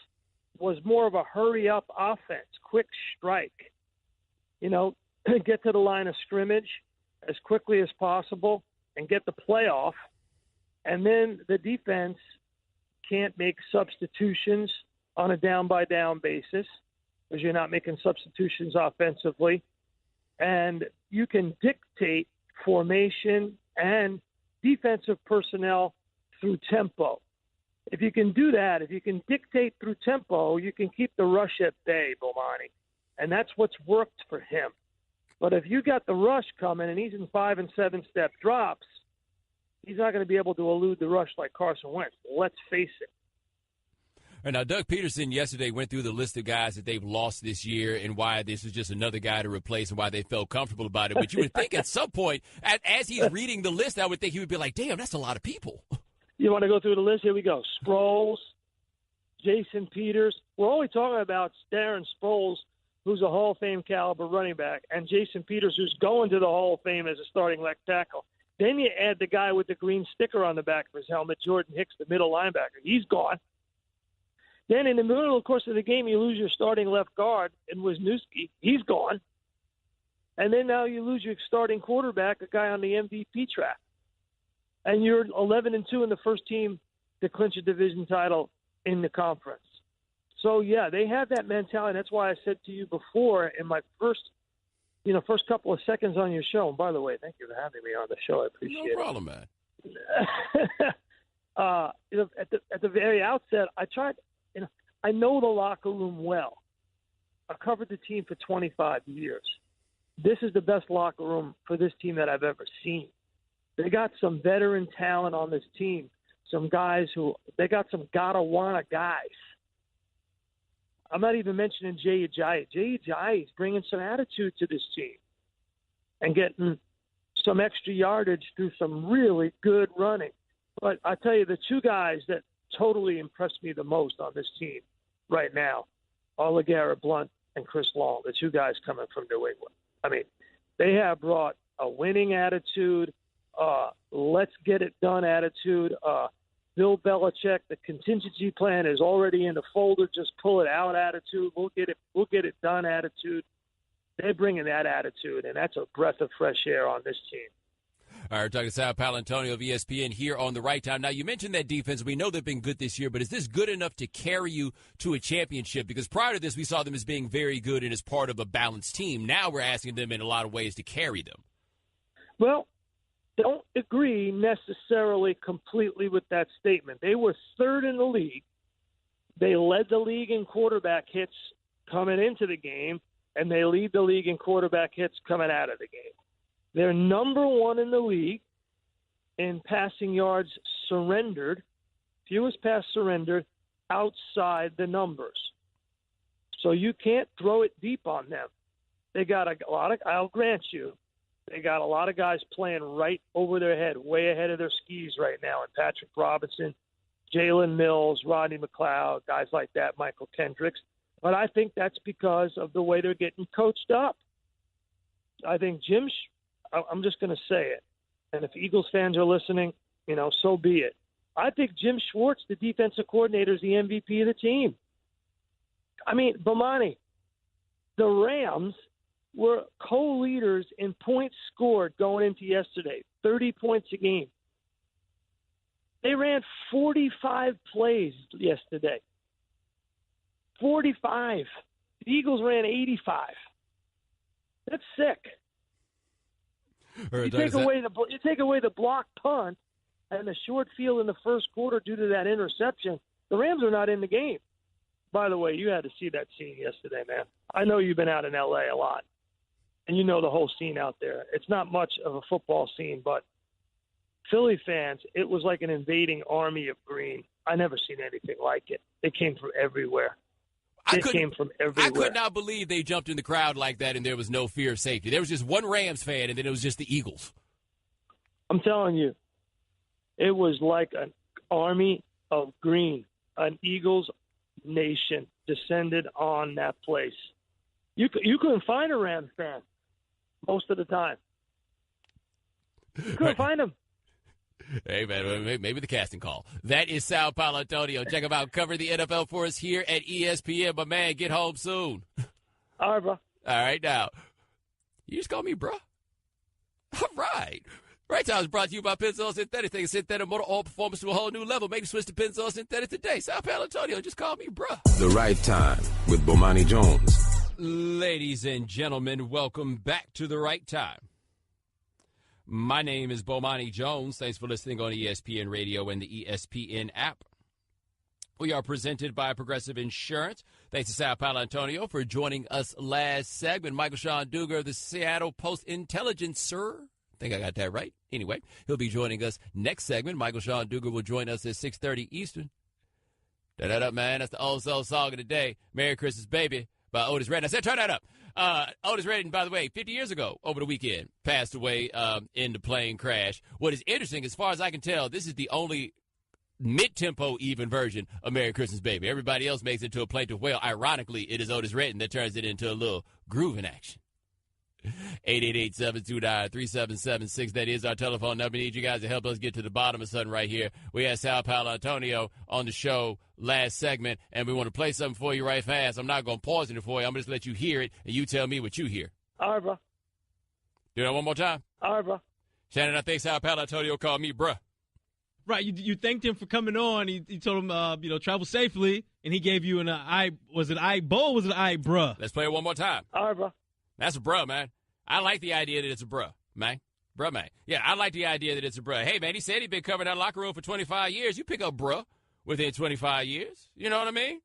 was more of a hurry-up offense, quick strike. Get to the line of scrimmage as quickly as possible and get the play off. And then the defense can't make substitutions on a down-by-down basis because you're not making substitutions offensively. And you can dictate formation and defensive personnel through tempo. If you can do that, if you can dictate through tempo, you can keep the rush at bay, Bomani. And that's what's worked for him. But if you got the rush coming and he's in 5- and 7-step drops, he's not going to be able to elude the rush like Carson Wentz. Let's face it. And now, Doug Peterson yesterday went through the list of guys that they've lost this year and why this is just another guy to replace and why they felt comfortable about it. But you would think at some point, as he's reading the list, I would think he would be like, damn, that's a lot of people. You want to go through the list? Here we go. Sproles, Jason Peters. We're only talking about Darren Sproles, who's a Hall of Fame caliber running back, and Jason Peters, who's going to the Hall of Fame as a starting left tackle. Then you add the guy with the green sticker on the back of his helmet, Jordan Hicks, the middle linebacker. He's gone. Then in the middle of the course of the game, you lose your starting left guard in Wisniewski. He's gone. And then now you lose your starting quarterback, a guy on the MVP track. And you're 11-2 in the first team to clinch a division title in the conference. So, yeah, they have that mentality. That's why I said to you before in my first couple of seconds on your show. And by the way, thank you for having me on the show. I appreciate it. No problem, man. At the very outset, I know the locker room well. I covered the team for 25 years. This is the best locker room for this team that I've ever seen. They got some veteran talent on this team. Some guys they got some gotta-wanna guys. I'm not even mentioning Jay Ajayi. Jay Ajayi is bringing some attitude to this team and getting some extra yardage through some really good running. But I tell you, the two guys that totally impressed me the most on this team right now are LeGarrette Blount and Chris Long, the two guys coming from New England. I mean, they have brought a winning attitude, let's get it done attitude. Bill Belichick, the contingency plan is already in the folder. Just pull it out attitude. We'll get it done attitude. They're bringing that attitude, and that's a breath of fresh air on this team. All right, we're talking to Sal Paolantonio of ESPN here on The Right Time. Now, you mentioned that defense. We know they've been good this year, but is this good enough to carry you to a championship? Because prior to this, we saw them as being very good and as part of a balanced team. Now we're asking them in a lot of ways to carry them. Well, don't agree necessarily completely with that statement. They were third in the league. They led the league in quarterback hits coming into the game, and they lead the league in quarterback hits coming out of the game. They're number one in the league in passing yards surrendered, fewest pass surrendered outside the numbers. So you can't throw it deep on them. They got a lot of, I'll grant you, they got a lot of guys playing right over their head, way ahead of their skis right now. And Patrick Robinson, Jalen Mills, Rodney McLeod, guys like that, Michael Kendricks. But I think that's because of the way they're getting coached up. I think I'm just going to say it, and if Eagles fans are listening, so be it. I think Jim Schwartz, the defensive coordinator, is the MVP of the team. I mean, Bomani, the Rams were co-leaders in points scored going into yesterday, 30 points a game. They ran 45 plays yesterday. 45. The Eagles ran 85. That's sick. You take away the block punt and the short field in the first quarter due to that interception. The Rams are not in the game. By the way, you had to see that scene yesterday, man. I know you've been out in L.A. a lot, and you know the whole scene out there. It's not much of a football scene, but Philly fans, it was like an invading army of green. I never seen anything like it. They came from everywhere. I could not believe they jumped in the crowd like that and there was no fear of safety. There was just one Rams fan, and then it was just the Eagles. I'm telling you, it was like an army of green. An Eagles nation descended on that place. You couldn't find a Rams fan most of the time. You couldn't find them. Hey, man, maybe the casting call. That is Sal Paolantonio. Check him out. Cover the NFL for us here at ESPN. But, man, get home soon. All right, bro. All right, now. You just call me bro. All right. Right Time is brought to you by Pennzoil Synthetic. Take a synthetic motor oil performance to a whole new level. Make the switch to Pennzoil Synthetic today. Sal Paolantonio, just call me bro. The Right Time with Bomani Jones. Ladies and gentlemen, welcome back to The Right Time. My name is Bomani Jones. Thanks for listening on ESPN Radio and the ESPN app. We are presented by Progressive Insurance. Thanks to Sal Paolantonio for joining us last segment. Michael Sean Dugar of the Seattle Post-Intelligencer. I think I got that right. Anyway, he'll be joining us next segment. Michael Sean Dugar will join us at 6:30 Eastern. Da-da-da, man. That's the old soul song of the day. Merry Christmas, Baby by Otis Redding. I said, turn that up. Otis Redding, by the way, 50 years ago, over the weekend, passed away in the plane crash. What is interesting, as far as I can tell, this is the only mid-tempo even version of Merry Christmas, Baby. Everybody else makes it to a plaintive wail. Ironically, it is Otis Redding that turns it into a little grooving action. 888-729-3776. That is our telephone number. We need you guys to help us get to the bottom of something right here. We had Sal Paolantonio on the show last segment, and we want to play something for you right fast. I'm not going to pause it for you. I'm going to just let you hear it, and you tell me what you hear. All right, bro. Do that one more time. All right, bro. Shannon, I think Sal Paolantonio called me bruh. Right, you thanked him for coming on. He told him, travel safely, and he gave you was it bruh? Let's play it one more time. All right, bro. That's a bruh, man. I like the idea that it's a bruh, man. Bruh, man. Yeah, I like the idea that it's a bruh. Hey, man, he said he'd been covering that locker room for 25 years. You pick up bruh within 25 years. You know what I mean?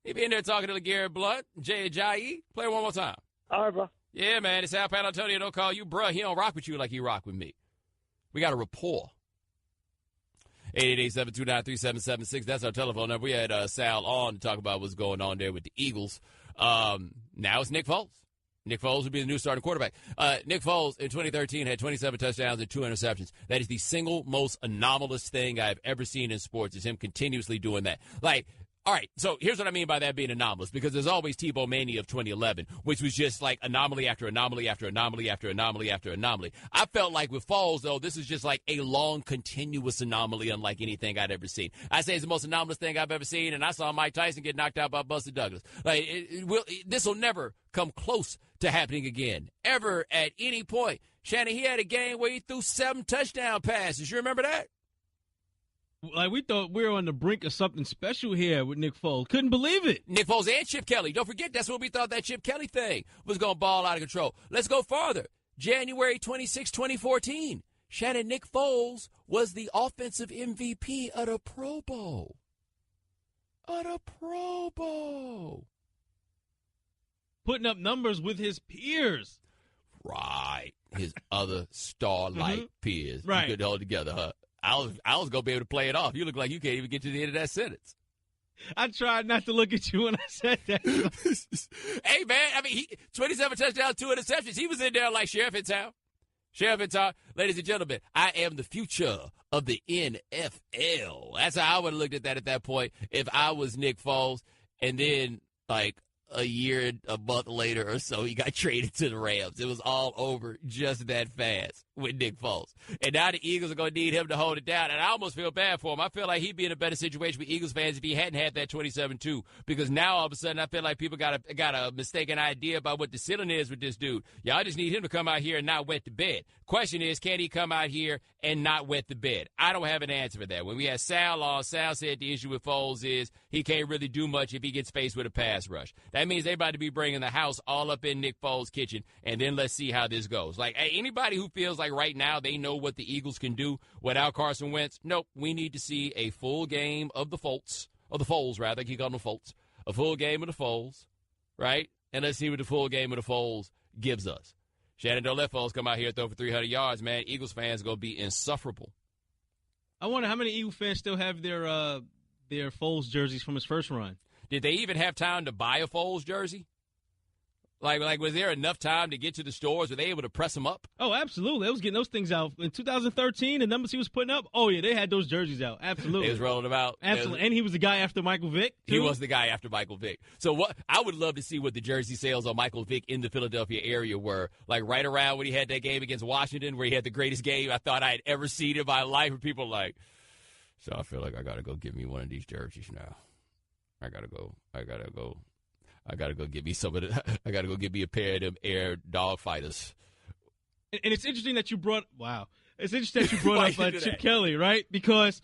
He be in there talking to LeGarrette Blount, Jay Ajayi. Play it one more time. All right, bro. Yeah, man, it's Sal Paolantonio. Don't call you bruh. He don't rock with you like he rock with me. We got a rapport. 888-729-3776. That's our telephone number. We had Sal on to talk about what's going on there with the Eagles. Now it's Nick Foles. Nick Foles would be the new starting quarterback. Nick Foles in 2013 had 27 touchdowns and 2 interceptions. That is the single most anomalous thing I've ever seen in sports, is him continuously doing that. Like, all right, so here's what I mean by that being anomalous, because there's always Tebow Mania of 2011, which was just like anomaly after anomaly after anomaly after anomaly after anomaly. I felt like with Foles, though, this is just like a long, continuous anomaly unlike anything I'd ever seen. I say it's the most anomalous thing I've ever seen, and I saw Mike Tyson get knocked out by Buster Douglas. Like, this will never come close to happening again, ever, at any point. Shannon, he had a game where he threw 7 touchdown passes. You remember that? Like, we thought we were on the brink of something special here with Nick Foles. Couldn't believe it. Nick Foles and Chip Kelly. Don't forget, that's what we thought that Chip Kelly thing was going to ball out of control. Let's go farther. January 26, 2014. Shannon, Nick Foles was the offensive MVP of the Pro Bowl. Putting up numbers with his peers. Right. His other star-like peers. Right. You couldn't hold together, huh? I was going to be able to play it off. You look like you can't even get to the end of that sentence. I tried not to look at you when I said that. Hey, man, I mean, 27 touchdowns, 2 interceptions. He was in there like sheriff in town. Ladies and gentlemen, I am the future of the NFL. That's how I would have looked at that at that point if I was Nick Foles. And then, like, a year and a month later or so, he got traded to the Rams. It was all over just that fast with Nick Foles. And now the Eagles are going to need him to hold it down. And I almost feel bad for him. I feel like he'd be in a better situation with Eagles fans if he hadn't had that 27-2. Because now all of a sudden I feel like people got a mistaken idea about what the ceiling is with this dude. Y'all just need him to come out here and not wet the bed. Question is, can he come out here and not wet the bed? I don't have an answer for that. When we had Sal on, Sal said the issue with Foles is he can't really do much if he gets faced with a pass rush. That means they're about to be bringing the house all up in Nick Foles' kitchen, and then let's see how this goes. Like, anybody who feels like right now they know what the Eagles can do without Carson Wentz, nope, we need to see a full game of the Foles, rather. He called them Foles. A full game of the Foles, right? And let's see what the full game of the Foles gives us. Shannon, don't let Foles come out here and throw for 300 yards, man. Eagles fans are going to be insufferable. I wonder how many Eagle fans still have their Foles jerseys from his first run. Did they even have time to buy a Foles jersey? Like, was there enough time to get to the stores? Were they able to press them up? Oh, absolutely. They was getting those things out. In 2013, the numbers he was putting up, oh, yeah, they had those jerseys out. Absolutely. They was rolling them out. Absolutely. And he was the guy after Michael Vick, too. He was the guy after Michael Vick. So what? I would love to see what the jersey sales on Michael Vick in the Philadelphia area were. Like, right around when he had that game against Washington where he had the greatest game I thought I had ever seen in my life, where people like, so I feel like I got to go get me one of these jerseys now. I gotta go get me some of the. I gotta go get me a pair of them Air Dog Fighters. And it's interesting that you brought. Wow, it's interesting that you brought up Chip Kelly, right? Because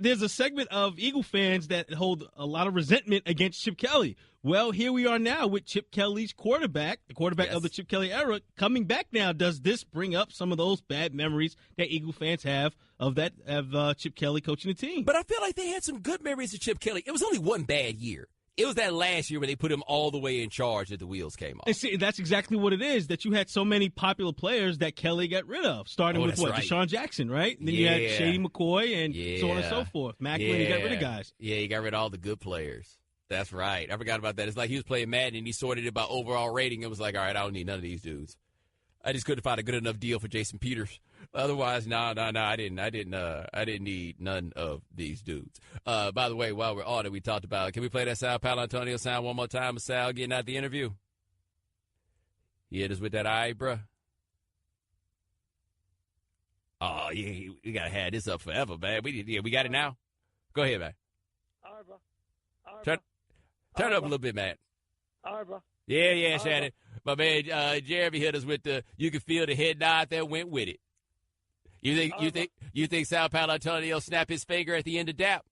there's a segment of Eagle fans that hold a lot of resentment against Chip Kelly. Well, here we are now with Chip Kelly's quarterback, the quarterback of the Chip Kelly era, coming back now. Does this bring up some of those bad memories that Eagle fans have of Chip Kelly coaching the team? But I feel like they had some good memories of Chip Kelly. It was only one bad year. It was that last year when they put him all the way in charge that the wheels came off. And see, that's exactly what it is, that you had so many popular players that Kelly got rid of, starting with what? Right. Deshaun Jackson, right? And then you had Shady McCoy and so on and so forth. Macklin, he got rid of guys. Yeah, he got rid of all the good players. That's right. I forgot about that. It's like he was playing Madden and he sorted it by overall rating. It was like, all right, I don't need none of these dudes. I just couldn't find a good enough deal for Jason Peters. Otherwise, no, I didn't need none of these dudes. By the way, while we're on it, we talked about, can we play that Sal Paolantonio sound one more time of Sal getting out the interview? He hit us with that eye, bruh. Oh, yeah, we got to have this up forever, man. We got it now. Go ahead, man. All right, bro. All right, Turn it up a little bit, man. All right, bro. Yeah, Shannon. My man Jeremy hit us with the, you can feel the head nod that went with it. You think Sal Paolantonio snap his finger at the end of DAP?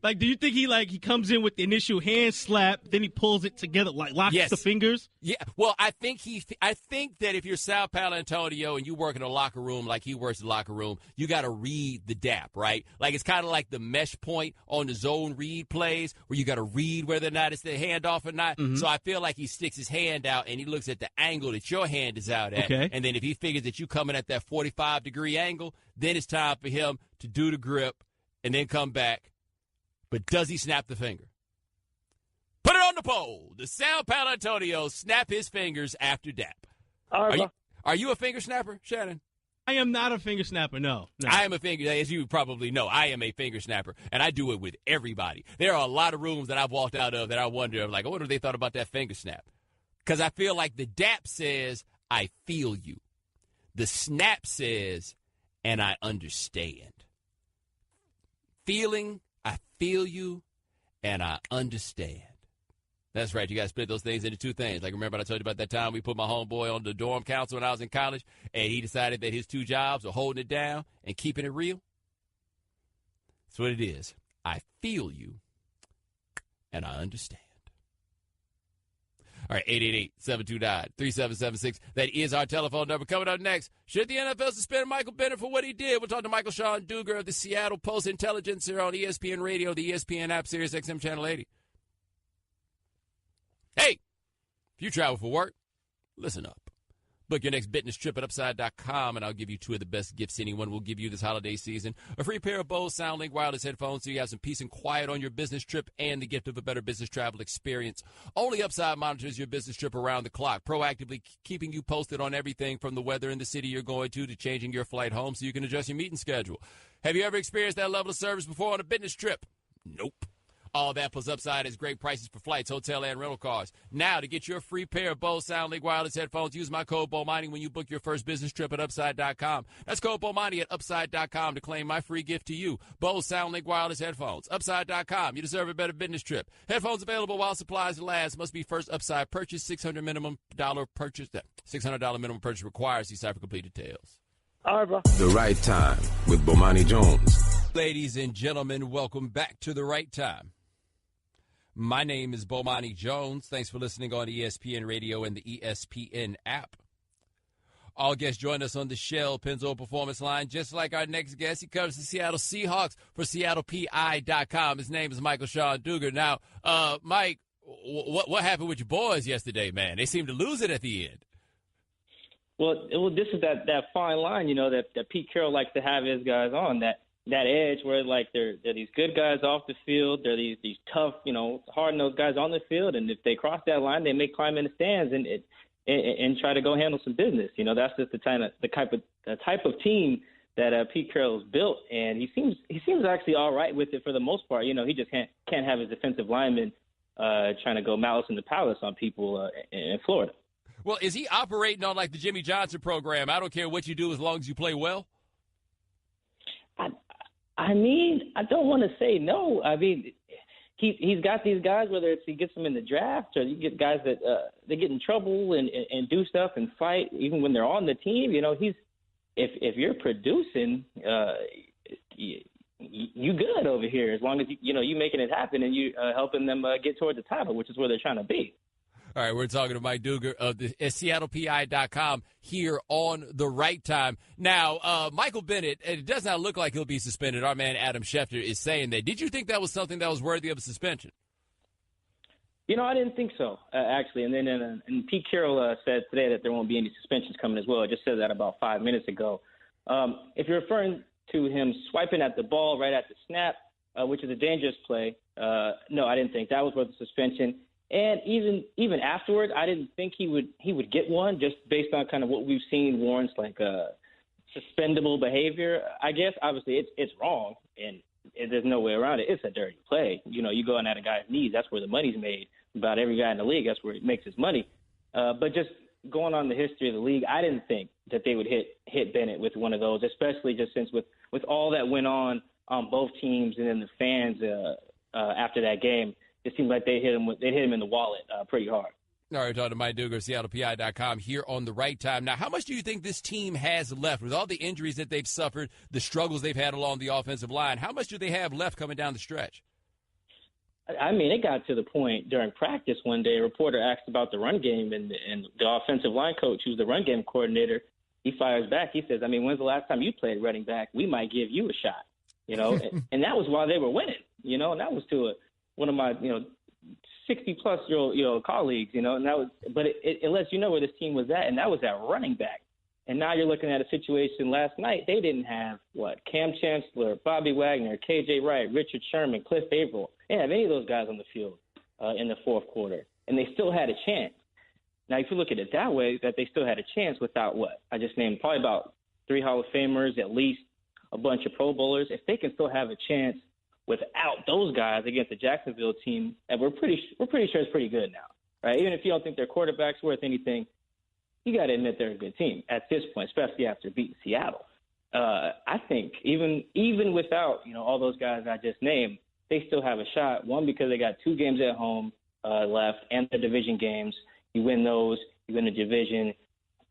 Like, do you think he comes in with the initial hand slap, then he pulls it together, like locks the fingers? Yeah. Well, I think that if you're Sal Paolantonio and you work in a locker room like he works in the locker room, you got to read the DAP, right? Like, it's kind of like the mesh point on the zone read plays where you got to read whether or not it's the handoff or not. Mm-hmm. So I feel like he sticks his hand out and he looks at the angle that your hand is out at. Okay. And then if he figures that you coming at that 45-degree angle, then it's time for him to do the grip and then come back. But does he snap the finger? Put it on the poll. Does Sal Paolantonio snap his fingers after DAP? Are you a finger snapper, Shannon? I am not a finger snapper, no. I am a finger, as you probably know, I am a finger snapper, and I do it with everybody. There are a lot of rooms that I've walked out of that I wonder, I wonder if they thought about that finger snap. Because I feel like the DAP says, I feel you. The snap says, and I understand. Feeling, I feel you, and I understand. That's right. You got to split those things into two things. Like, remember I told you about that time we put my homeboy on the dorm council when I was in college, and he decided that his two jobs were holding it down and keeping it real? That's what it is. I feel you, and I understand. All right, 888-729-3776. That is our telephone number. Coming up next, should the NFL suspend Michael Bennett for what he did? We'll talk to Michael Sean Dugar of the Seattle Post-Intelligencer here on ESPN Radio, the ESPN app, Sirius XM Channel 80. Hey, if you travel for work, listen up. Book your next business trip at Upside.com, and I'll give you 2 of the best gifts anyone will give you this holiday season. A free pair of Bose SoundLink wireless headphones so you have some peace and quiet on your business trip, and the gift of a better business travel experience. Only Upside monitors your business trip around the clock, proactively keeping you posted on everything from the weather in the city you're going to changing your flight home so you can adjust your meeting schedule. Have you ever experienced that level of service before on a business trip? Nope. All that plus Upside has great prices for flights, hotel, and rental cars. Now, to get your free pair of Bose SoundLink wireless headphones, use my code Bomani when you book your first business trip at Upside.com. That's code Bomani at Upside.com to claim my free gift to you. Bose SoundLink wireless headphones. Upside.com. You deserve a better business trip. Headphones available while supplies last. Must be first Upside purchase. $600 minimum purchase. $600 minimum purchase requires. See site for complete details. All right, bro. The Right Time with Bomani Jones. Ladies and gentlemen, welcome back to The Right Time. My name is Bomani Jones. Thanks for listening on ESPN Radio and the ESPN app. All guests join us on the Shell Pennzoil Performance Line. Just like our next guest, he covers the Seattle Seahawks for SeattlePI.com. His name is Michael Sean Dugar. Now, Mike, what happened with your boys yesterday, man? They seemed to lose it at the end. Well, this is that fine line, that Pete Carroll likes to have his guys on, that edge where, like, they're these good guys off the field. They're these tough, hard-nosed guys on the field. And if they cross that line, they may climb in the stands and try to go handle some business. That's just the type of team that Pete Carroll's built. And he seems actually all right with it for the most part. He just can't have his defensive linemen trying to go malice in the palace on people in Florida. Well, is he operating on, like, the Jimmy Johnson program? I don't care what you do as long as you play well? I mean, I don't want to say no. I mean, he's got these guys, whether it's he gets them in the draft or you get guys that they get in trouble and do stuff and fight even when they're on the team. If you're producing, you good over here as long as you making it happen and you helping them get toward the title, which is where they're trying to be. All right, we're talking to Mike Dugar of the SeattlePI.com here on The Right Time. Now, Michael Bennett, it does not look like he'll be suspended. Our man Adam Schefter is saying that. Did you think that was something that was worthy of a suspension? I didn't think so, actually. And then and Pete Carroll said today that there won't be any suspensions coming as well. I just said that about 5 minutes ago. If you're referring to him swiping at the ball right at the snap, which is a dangerous play, no, I didn't think that was worth a suspension. And even afterward, I didn't think he would get one just based on kind of what we've seen warrants like suspendable behavior. I guess obviously it's wrong and there's no way around it. It's a dirty play. You go in at a guy's knees. That's where the money's made. About every guy in the league, that's where he makes his money. But just going on the history of the league, I didn't think that they would hit Bennett with one of those, especially just since with all that went on both teams and then the fans after that game. It seemed like they hit him in the wallet pretty hard. All right, talking to Mike Dugar, SeattlePI.com here on The Right Time. Now, how much do you think this team has left with all the injuries that they've suffered, the struggles they've had along the offensive line? How much do they have left coming down the stretch? I mean, it got to the point during practice one day, a reporter asked about the run game, and the offensive line coach, who's the run game coordinator, he fires back. He says, I mean, when's the last time you played running back? We might give you a shot, and that was while they were winning, and that was to one of my, 60-plus year old colleagues, and that was, but it lets you know where this team was at, and that was at running back. And now you're looking at a situation last night. They didn't have, Cam Chancellor, Bobby Wagner, K.J. Wright, Richard Sherman, Cliff Averill. They didn't have any of those guys on the field in the fourth quarter, and they still had a chance. Now, if you look at it that way, that they still had a chance without I just named probably about 3 Hall of Famers, at least a bunch of Pro Bowlers. If they can still have a chance without those guys against the Jacksonville team, and we're pretty sure it's pretty good now, right? Even if you don't think their quarterback's worth anything, you got to admit they're a good team at this point, especially after beating Seattle. I think even without all those guys I just named, they still have a shot. One, because they got 2 games at home left, and the division games. You win those, you win the division.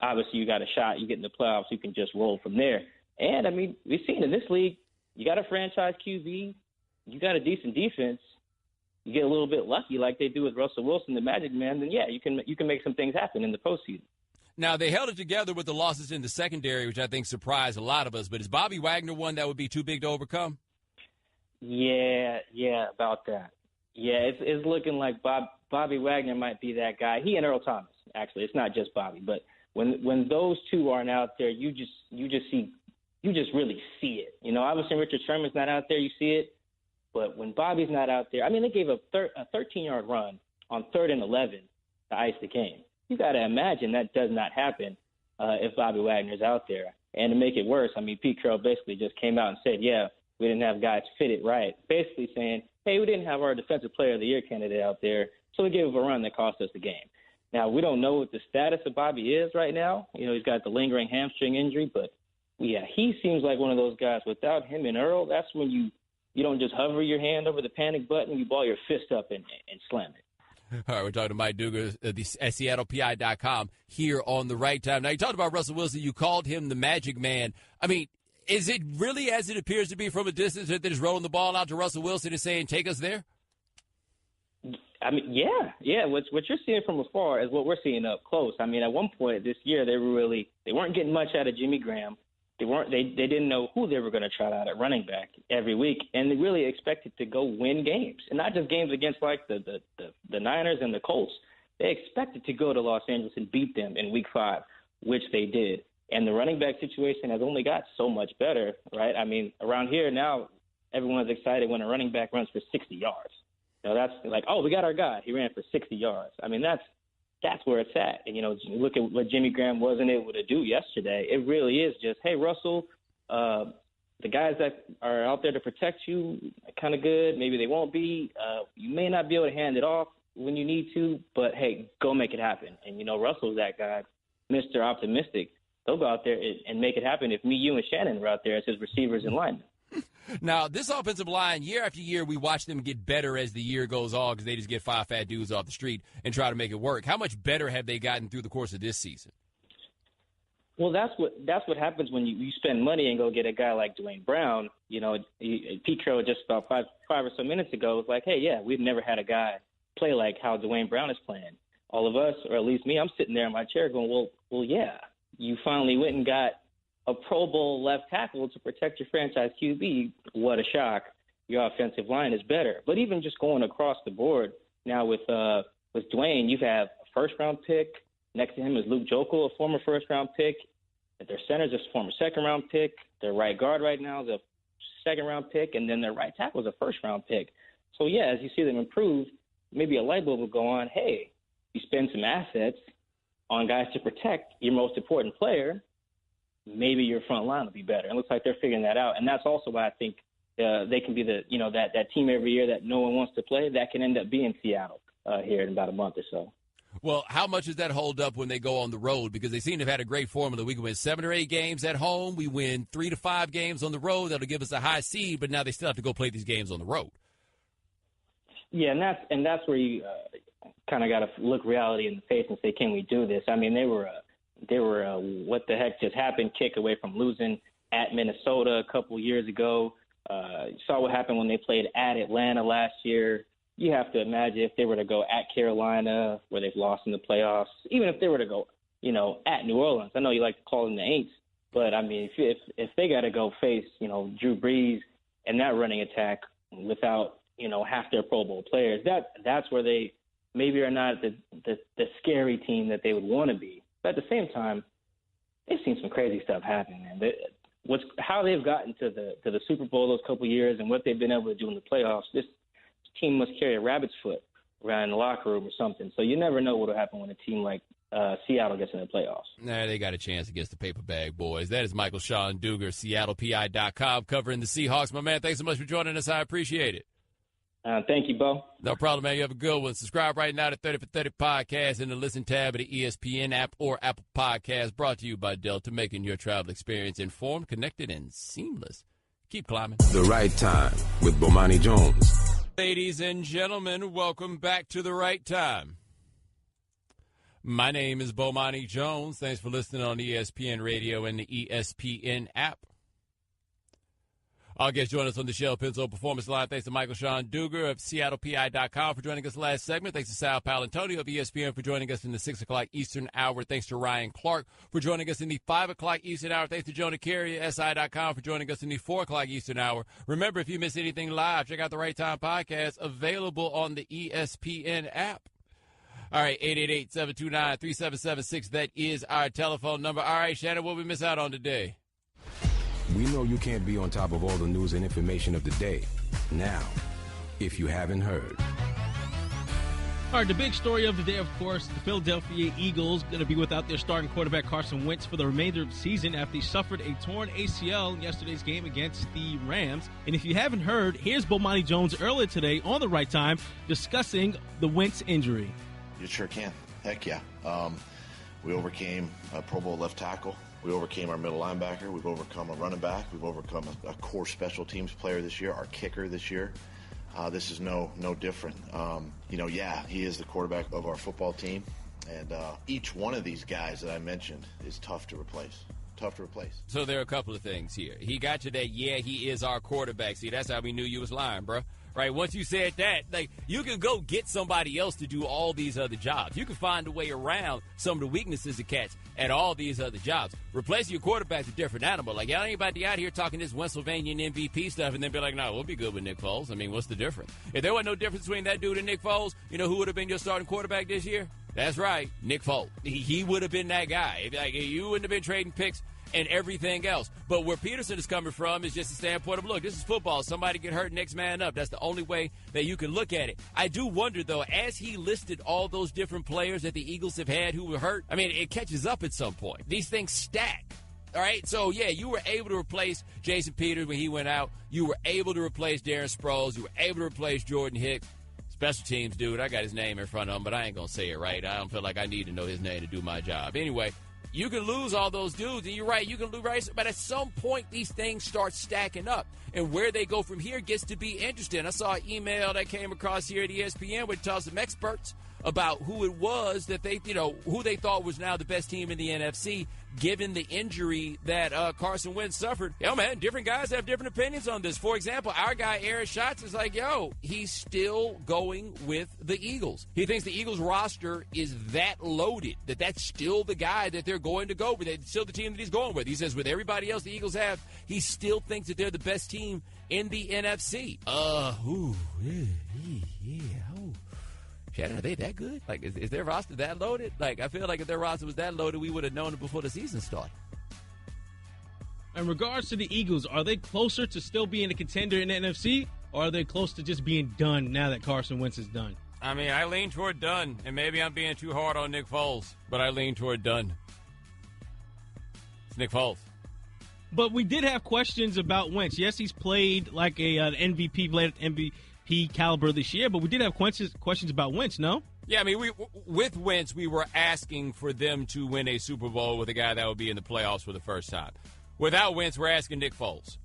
Obviously, you got a shot. You get in the playoffs, you can just roll from there. And I mean, we've seen in this league, you got a franchise QB. You got a decent defense, you get a little bit lucky like they do with Russell Wilson, the Magic Man, then, yeah, you can make some things happen in the postseason. Now, they held it together with the losses in the secondary, which I think surprised a lot of us. But is Bobby Wagner one that would be too big to overcome? Yeah, about that. Yeah, it's looking like Bobby Wagner might be that guy. He and Earl Thomas, actually. It's not just Bobby. But when those two aren't out there, you just really see it. You know, obviously Richard Sherman's not out there, you see it. But when Bobby's not out there, I mean, they gave a 13-yard run on 3rd and 11 to ice the game. You got to imagine that does not happen if Bobby Wagner's out there. And to make it worse, I mean, Pete Carroll basically just came out and said, yeah, we didn't have guys fitted right. Basically saying, hey, we didn't have our Defensive Player of the Year candidate out there, so we gave him a run that cost us the game. Now, we don't know what the status of Bobby is right now. You know, he's got the lingering hamstring injury, but, yeah, he seems like one of those guys. Without him and Earl, that's when you don't just hover your hand over the panic button, you ball your fist up and slam it. All right, we're talking to Mike Dugar at SeattlePI.com here on The Right Time. Now, you talked about Russell Wilson. You called him the magic man. I mean, is it really as it appears to be from a distance that they're just rolling the ball out to Russell Wilson and saying, take us there? I mean, yeah. What you're seeing from afar is what we're seeing up close. I mean, at one point this year, they weren't getting much out of Jimmy Graham. They didn't know who they were going to try out at running back every week, and they really expected to go win games, and not just games against like the Niners and the Colts. They expected to go to Los Angeles and beat them in Week 5, which they did. And the running back situation has only got so much better, right? I mean, around here now, everyone's excited when a running back runs for 60 yards. You know, that's like, oh, we got our guy. He ran for 60 yards. I mean, that's where it's at. And, you know, look at what Jimmy Graham wasn't able to do yesterday. It really is just, hey, Russell, the guys that are out there to protect you are kind of good. Maybe they won't be. You may not be able to hand it off when you need to, but, hey, go make it happen. And, you know, Russell's that guy, Mr. Optimistic. They'll go out there and make it happen if me, you, and Shannon were out there as his receivers and linemen. Now, this offensive line, year after year, we watch them get better as the year goes on because they just get 5 fat dudes off the street and try to make it work. How much better have they gotten through the course of this season? Well, that's what happens when you spend money and go get a guy like Dwayne Brown. You know, Pete Carroll just about five or so minutes ago was like, hey, yeah, we've never had a guy play like how Dwayne Brown is playing. All of us, or at least me, I'm sitting there in my chair going, well, yeah, you finally went and got a Pro Bowl left tackle to protect your franchise QB. What a shock. Your offensive line is better. But even just going across the board now with Dwayne, you have a first-round pick. Next to him is Luke Jokel, a former first-round pick. Their center's a former second-round pick. Their right guard right now is a second-round pick. And then their right tackle is a first-round pick. So, yeah, as you see them improve, maybe a light bulb will go on, hey, you spend some assets on guys to protect your most important player, maybe your front line will be better. It looks like they're figuring that out. And that's also why I think they can be that team every year that no one wants to play. That can end up being Seattle here in about a month or so. Well, how much does that hold up when they go on the road? Because they seem to have had a great formula. We can win 7 or 8 games at home. We win 3 to 5 games on the road. That'll give us a high seed, but now they still have to go play these games on the road. Yeah, and that's where you kind of got to look reality in the face and say, can we do this? I mean, they were what the heck just happened kick away from losing at Minnesota a couple years ago. You saw what happened when they played at Atlanta last year. You have to imagine if they were to go at Carolina, where they've lost in the playoffs, even if they were to go, at New Orleans. I know you like to call them the Aints, but I mean, if they got to go face, Drew Brees and that running attack without, half their Pro Bowl players, that's where they maybe are not the scary team that they would want to be. But at the same time, they've seen some crazy stuff happen, man. How they've gotten to the Super Bowl those couple years and what they've been able to do in the playoffs, this team must carry a rabbit's foot around in the locker room or something. So you never know what will happen when a team like Seattle gets in the playoffs. Nah, they got a chance against the Paper Bag Boys. That is Michael Sean Dugar, SeattlePI.com, covering the Seahawks. My man, thanks so much for joining us. I appreciate it. Thank you, Bo. No problem, man. You have a good one. Subscribe right now to 30 for 30 Podcast in the Listen tab of the ESPN app or Apple Podcast. Brought to you by Delta, making your travel experience informed, connected, and seamless. Keep climbing. The Right Time with Bomani Jones. Ladies and gentlemen, welcome back to The Right Time. My name is Bomani Jones. Thanks for listening on ESPN Radio and the ESPN app. Our guest join us on the Shell Pinzo Performance Line. Thanks to Michael Sean Dugar of SeattlePI.com for joining us last segment. Thanks to Sal Paolantonio of ESPN for joining us in the 6 o'clock Eastern hour. Thanks to Ryan Clark for joining us in the 5 o'clock Eastern hour. Thanks to Jonah Carey of SI.com for joining us in the 4 o'clock Eastern hour. Remember, if you miss anything live, check out the Right Time Podcast available on the ESPN app. All right, 888-729-3776. That is our telephone number. All right, Shannon, what we miss out on today? We know you can't be on top of all the news and information of the day. Now, if you haven't heard. All right, the big story of the day, of course, the Philadelphia Eagles going to be without their starting quarterback Carson Wentz for the remainder of the season after he suffered a torn ACL in yesterday's game against the Rams. And if you haven't heard, here's Bomani Jones earlier today on The Right Time discussing the Wentz injury. You sure can. Heck yeah. We overcame a Pro Bowl left tackle. We overcame our middle linebacker. We've overcome a running back. We've overcome a core special teams player this year, our kicker this year. This is no different. He is the quarterback of our football team, and each one of these guys that I mentioned is tough to replace. So there are a couple of things here. He got to that, he is our quarterback. See, that's how we knew you was lying, bro. Right? Once you said that, you can go get somebody else to do all these other jobs. You can find a way around some of the weaknesses of cats at all these other jobs. Replacing your quarterback's a different animal. Y'all ain't anybody out here talking this Pennsylvania MVP stuff and then be like, no, we'll be good with Nick Foles. I mean, what's the difference? If there wasn't no difference between that dude and Nick Foles, you know who would have been your starting quarterback this year? That's right, Nick Foles. He would have been that guy. You wouldn't have been trading picks and everything else. But where Peterson is coming from is just the standpoint of, look, this is football. Somebody get hurt, next man up. That's the only way that you can look at it. I do wonder, though, as he listed all those different players that the Eagles have had who were hurt, I mean, it catches up at some point. These things stack. All right, so, you were able to replace Jason Peters when he went out. You were able to replace Darren Sproles. You were able to replace Jordan Hicks. Special teams, dude, I got his name in front of him, but I ain't going to say it right. I don't feel like I need to know his name to do my job. Anyway, you can lose all those dudes, and you're right, you can lose, right? But at some point, these things start stacking up, and where they go from here gets to be interesting. I saw an email that came across here at ESPN where it tells some experts about who it was that they, who they thought was now the best team in the NFC, given the injury that Carson Wentz suffered. Man, different guys have different opinions on this. For example, our guy Aaron Schatz is like, he's still going with the Eagles. He thinks the Eagles roster is that loaded, that's still the guy that they're going to go with. It's still the team that he's going with. He says with everybody else the Eagles have, he still thinks that they're the best team in the NFC. Shannon, are they that good? Is their roster that loaded? I feel like if their roster was that loaded, we would have known it before the season started. In regards to the Eagles, are they closer to still being a contender in the NFC, or are they close to just being done now that Carson Wentz is done? I mean, I lean toward done, and maybe I'm being too hard on Nick Foles, but I lean toward done. It's Nick Foles. But we did have questions about Wentz. Yes, he's played like an MVP caliber this year, but we did have questions about Wentz, no? Yeah, I mean, with Wentz, we were asking for them to win a Super Bowl with a guy that would be in the playoffs for the first time. Without Wentz, we're asking Nick Foles.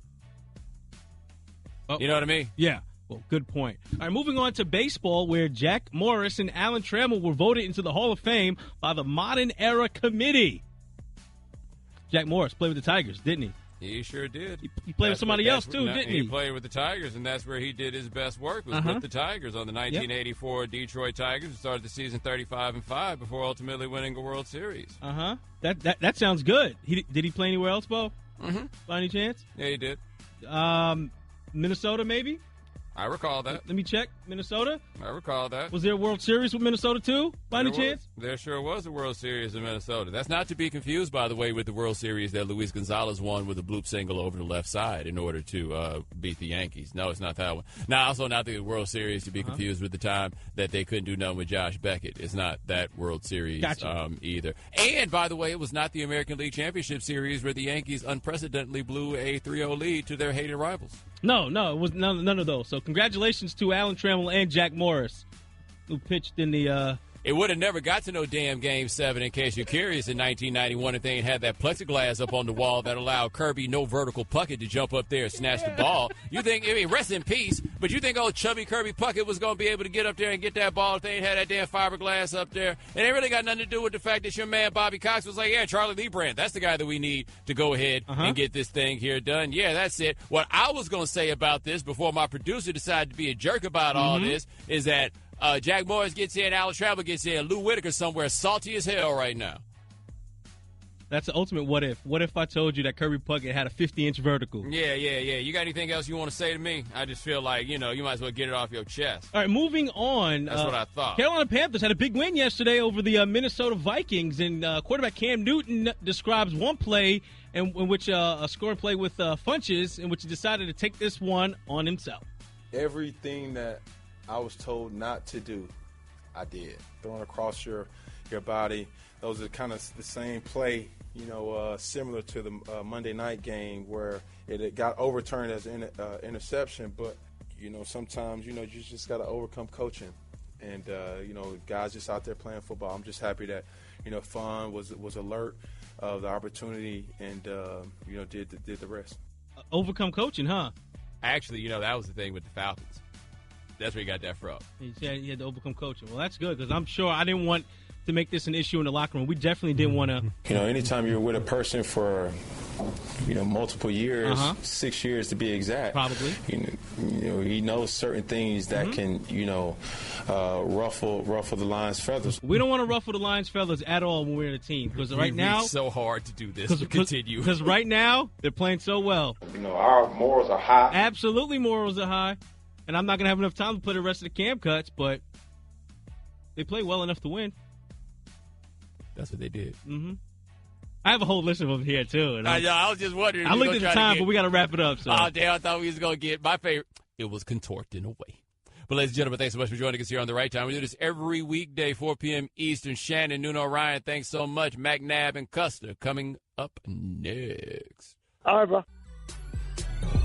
You know what I mean? Yeah. Well, good point. All right, moving on to baseball, where Jack Morris and Alan Trammell were voted into the Hall of Fame by the Modern Era Committee. Jack Morris played with the Tigers, didn't he? He sure did. He played with somebody else, too, didn't he? He played with the Tigers, and that's where he did his best work, was with the Tigers on the 1984 Detroit Tigers, who started the season 35-5 before ultimately winning a World Series. That sounds good. Did he play anywhere else, Bo? By any chance? Yeah, he did. Minnesota, maybe? I recall that. Let me check. Minnesota? I recall that. Was there a World Series with Minnesota, too, by any chance? There sure was a World Series in Minnesota. That's not to be confused, by the way, with the World Series that Luis Gonzalez won with a bloop single over the left side in order to beat the Yankees. No, it's not that one. Now, also not the World Series to be confused with the time that they couldn't do nothing with Josh Beckett. It's not that World Series either. And, by the way, it was not the American League Championship Series where the Yankees unprecedentedly blew a 3-0 lead to their hated rivals. No, it was none of those. So congratulations to Alan Trammell and Jack Morris, who pitched in the It would have never got to no damn Game 7, in case you're curious, in 1991 if they ain't had that plexiglass up on the wall that allowed Kirby, no vertical Puckett, to jump up there and snatch the ball. You think, rest in peace, but you think old chubby Kirby Puckett was going to be able to get up there and get that ball if they ain't had that damn fiberglass up there? And it really got nothing to do with the fact that your man Bobby Cox was like, Charlie Leibrandt, that's the guy that we need to go ahead and get this thing here done. Yeah, that's it. What I was going to say about this before my producer decided to be a jerk about all this is that Jack Morris gets in, Alan Trammell gets in, Lou Whitaker somewhere salty as hell right now. That's the ultimate what if. What if I told you that Kirby Puckett had a 50-inch vertical? Yeah. You got anything else you want to say to me? I just feel like, you might as well get it off your chest. All right, moving on. That's what I thought. Carolina Panthers had a big win yesterday over the Minnesota Vikings, and quarterback Cam Newton describes one play in which a scoring play with Funches, in which he decided to take this one on himself. Everything that I was told not to do, I did. Throwing across your body. Those are kind of the same play, similar to the Monday night game where it got overturned as an interception. But, sometimes, you just got to overcome coaching. And, guys just out there playing football. I'm just happy that, Fun was alert of the opportunity and, did the rest. Overcome coaching, huh? Actually, that was the thing with the Falcons. That's where he got that from. He had to overcome coaching. Well, that's good because I'm sure I didn't want to make this an issue in the locker room. We definitely didn't want to. Anytime you're with a person for, multiple years, 6 years to be exact. Probably. He knows certain things that can, ruffle the Lions' feathers. We don't want to ruffle the Lions' feathers at all when we're in a team because right now it's so hard to do this. Continue because right now they're playing so well. Our morals are high. Absolutely, morals are high, and I'm not gonna have enough time to play the rest of the camp cuts, but they play well enough to win. That's what they did. Mm-hmm. I have a whole list of them here, too. I was just wondering. I looked at the time, but we got to wrap it up. So. Oh, damn, I thought we was going to get my favorite. It was contorted away. But, ladies and gentlemen, thanks so much for joining us here on The Right Time. We do this every weekday, 4 p.m. Eastern. Shannon, Nuno, Ryan, thanks so much. McNabb and Custer coming up next. All right, bro.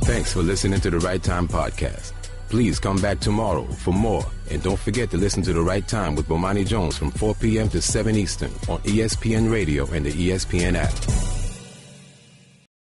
Thanks for listening to The Right Time Podcast. Please come back tomorrow for more. And don't forget to listen to The Right Time with Bomani Jones from 4 p.m. to 7 Eastern on ESPN Radio and the ESPN app.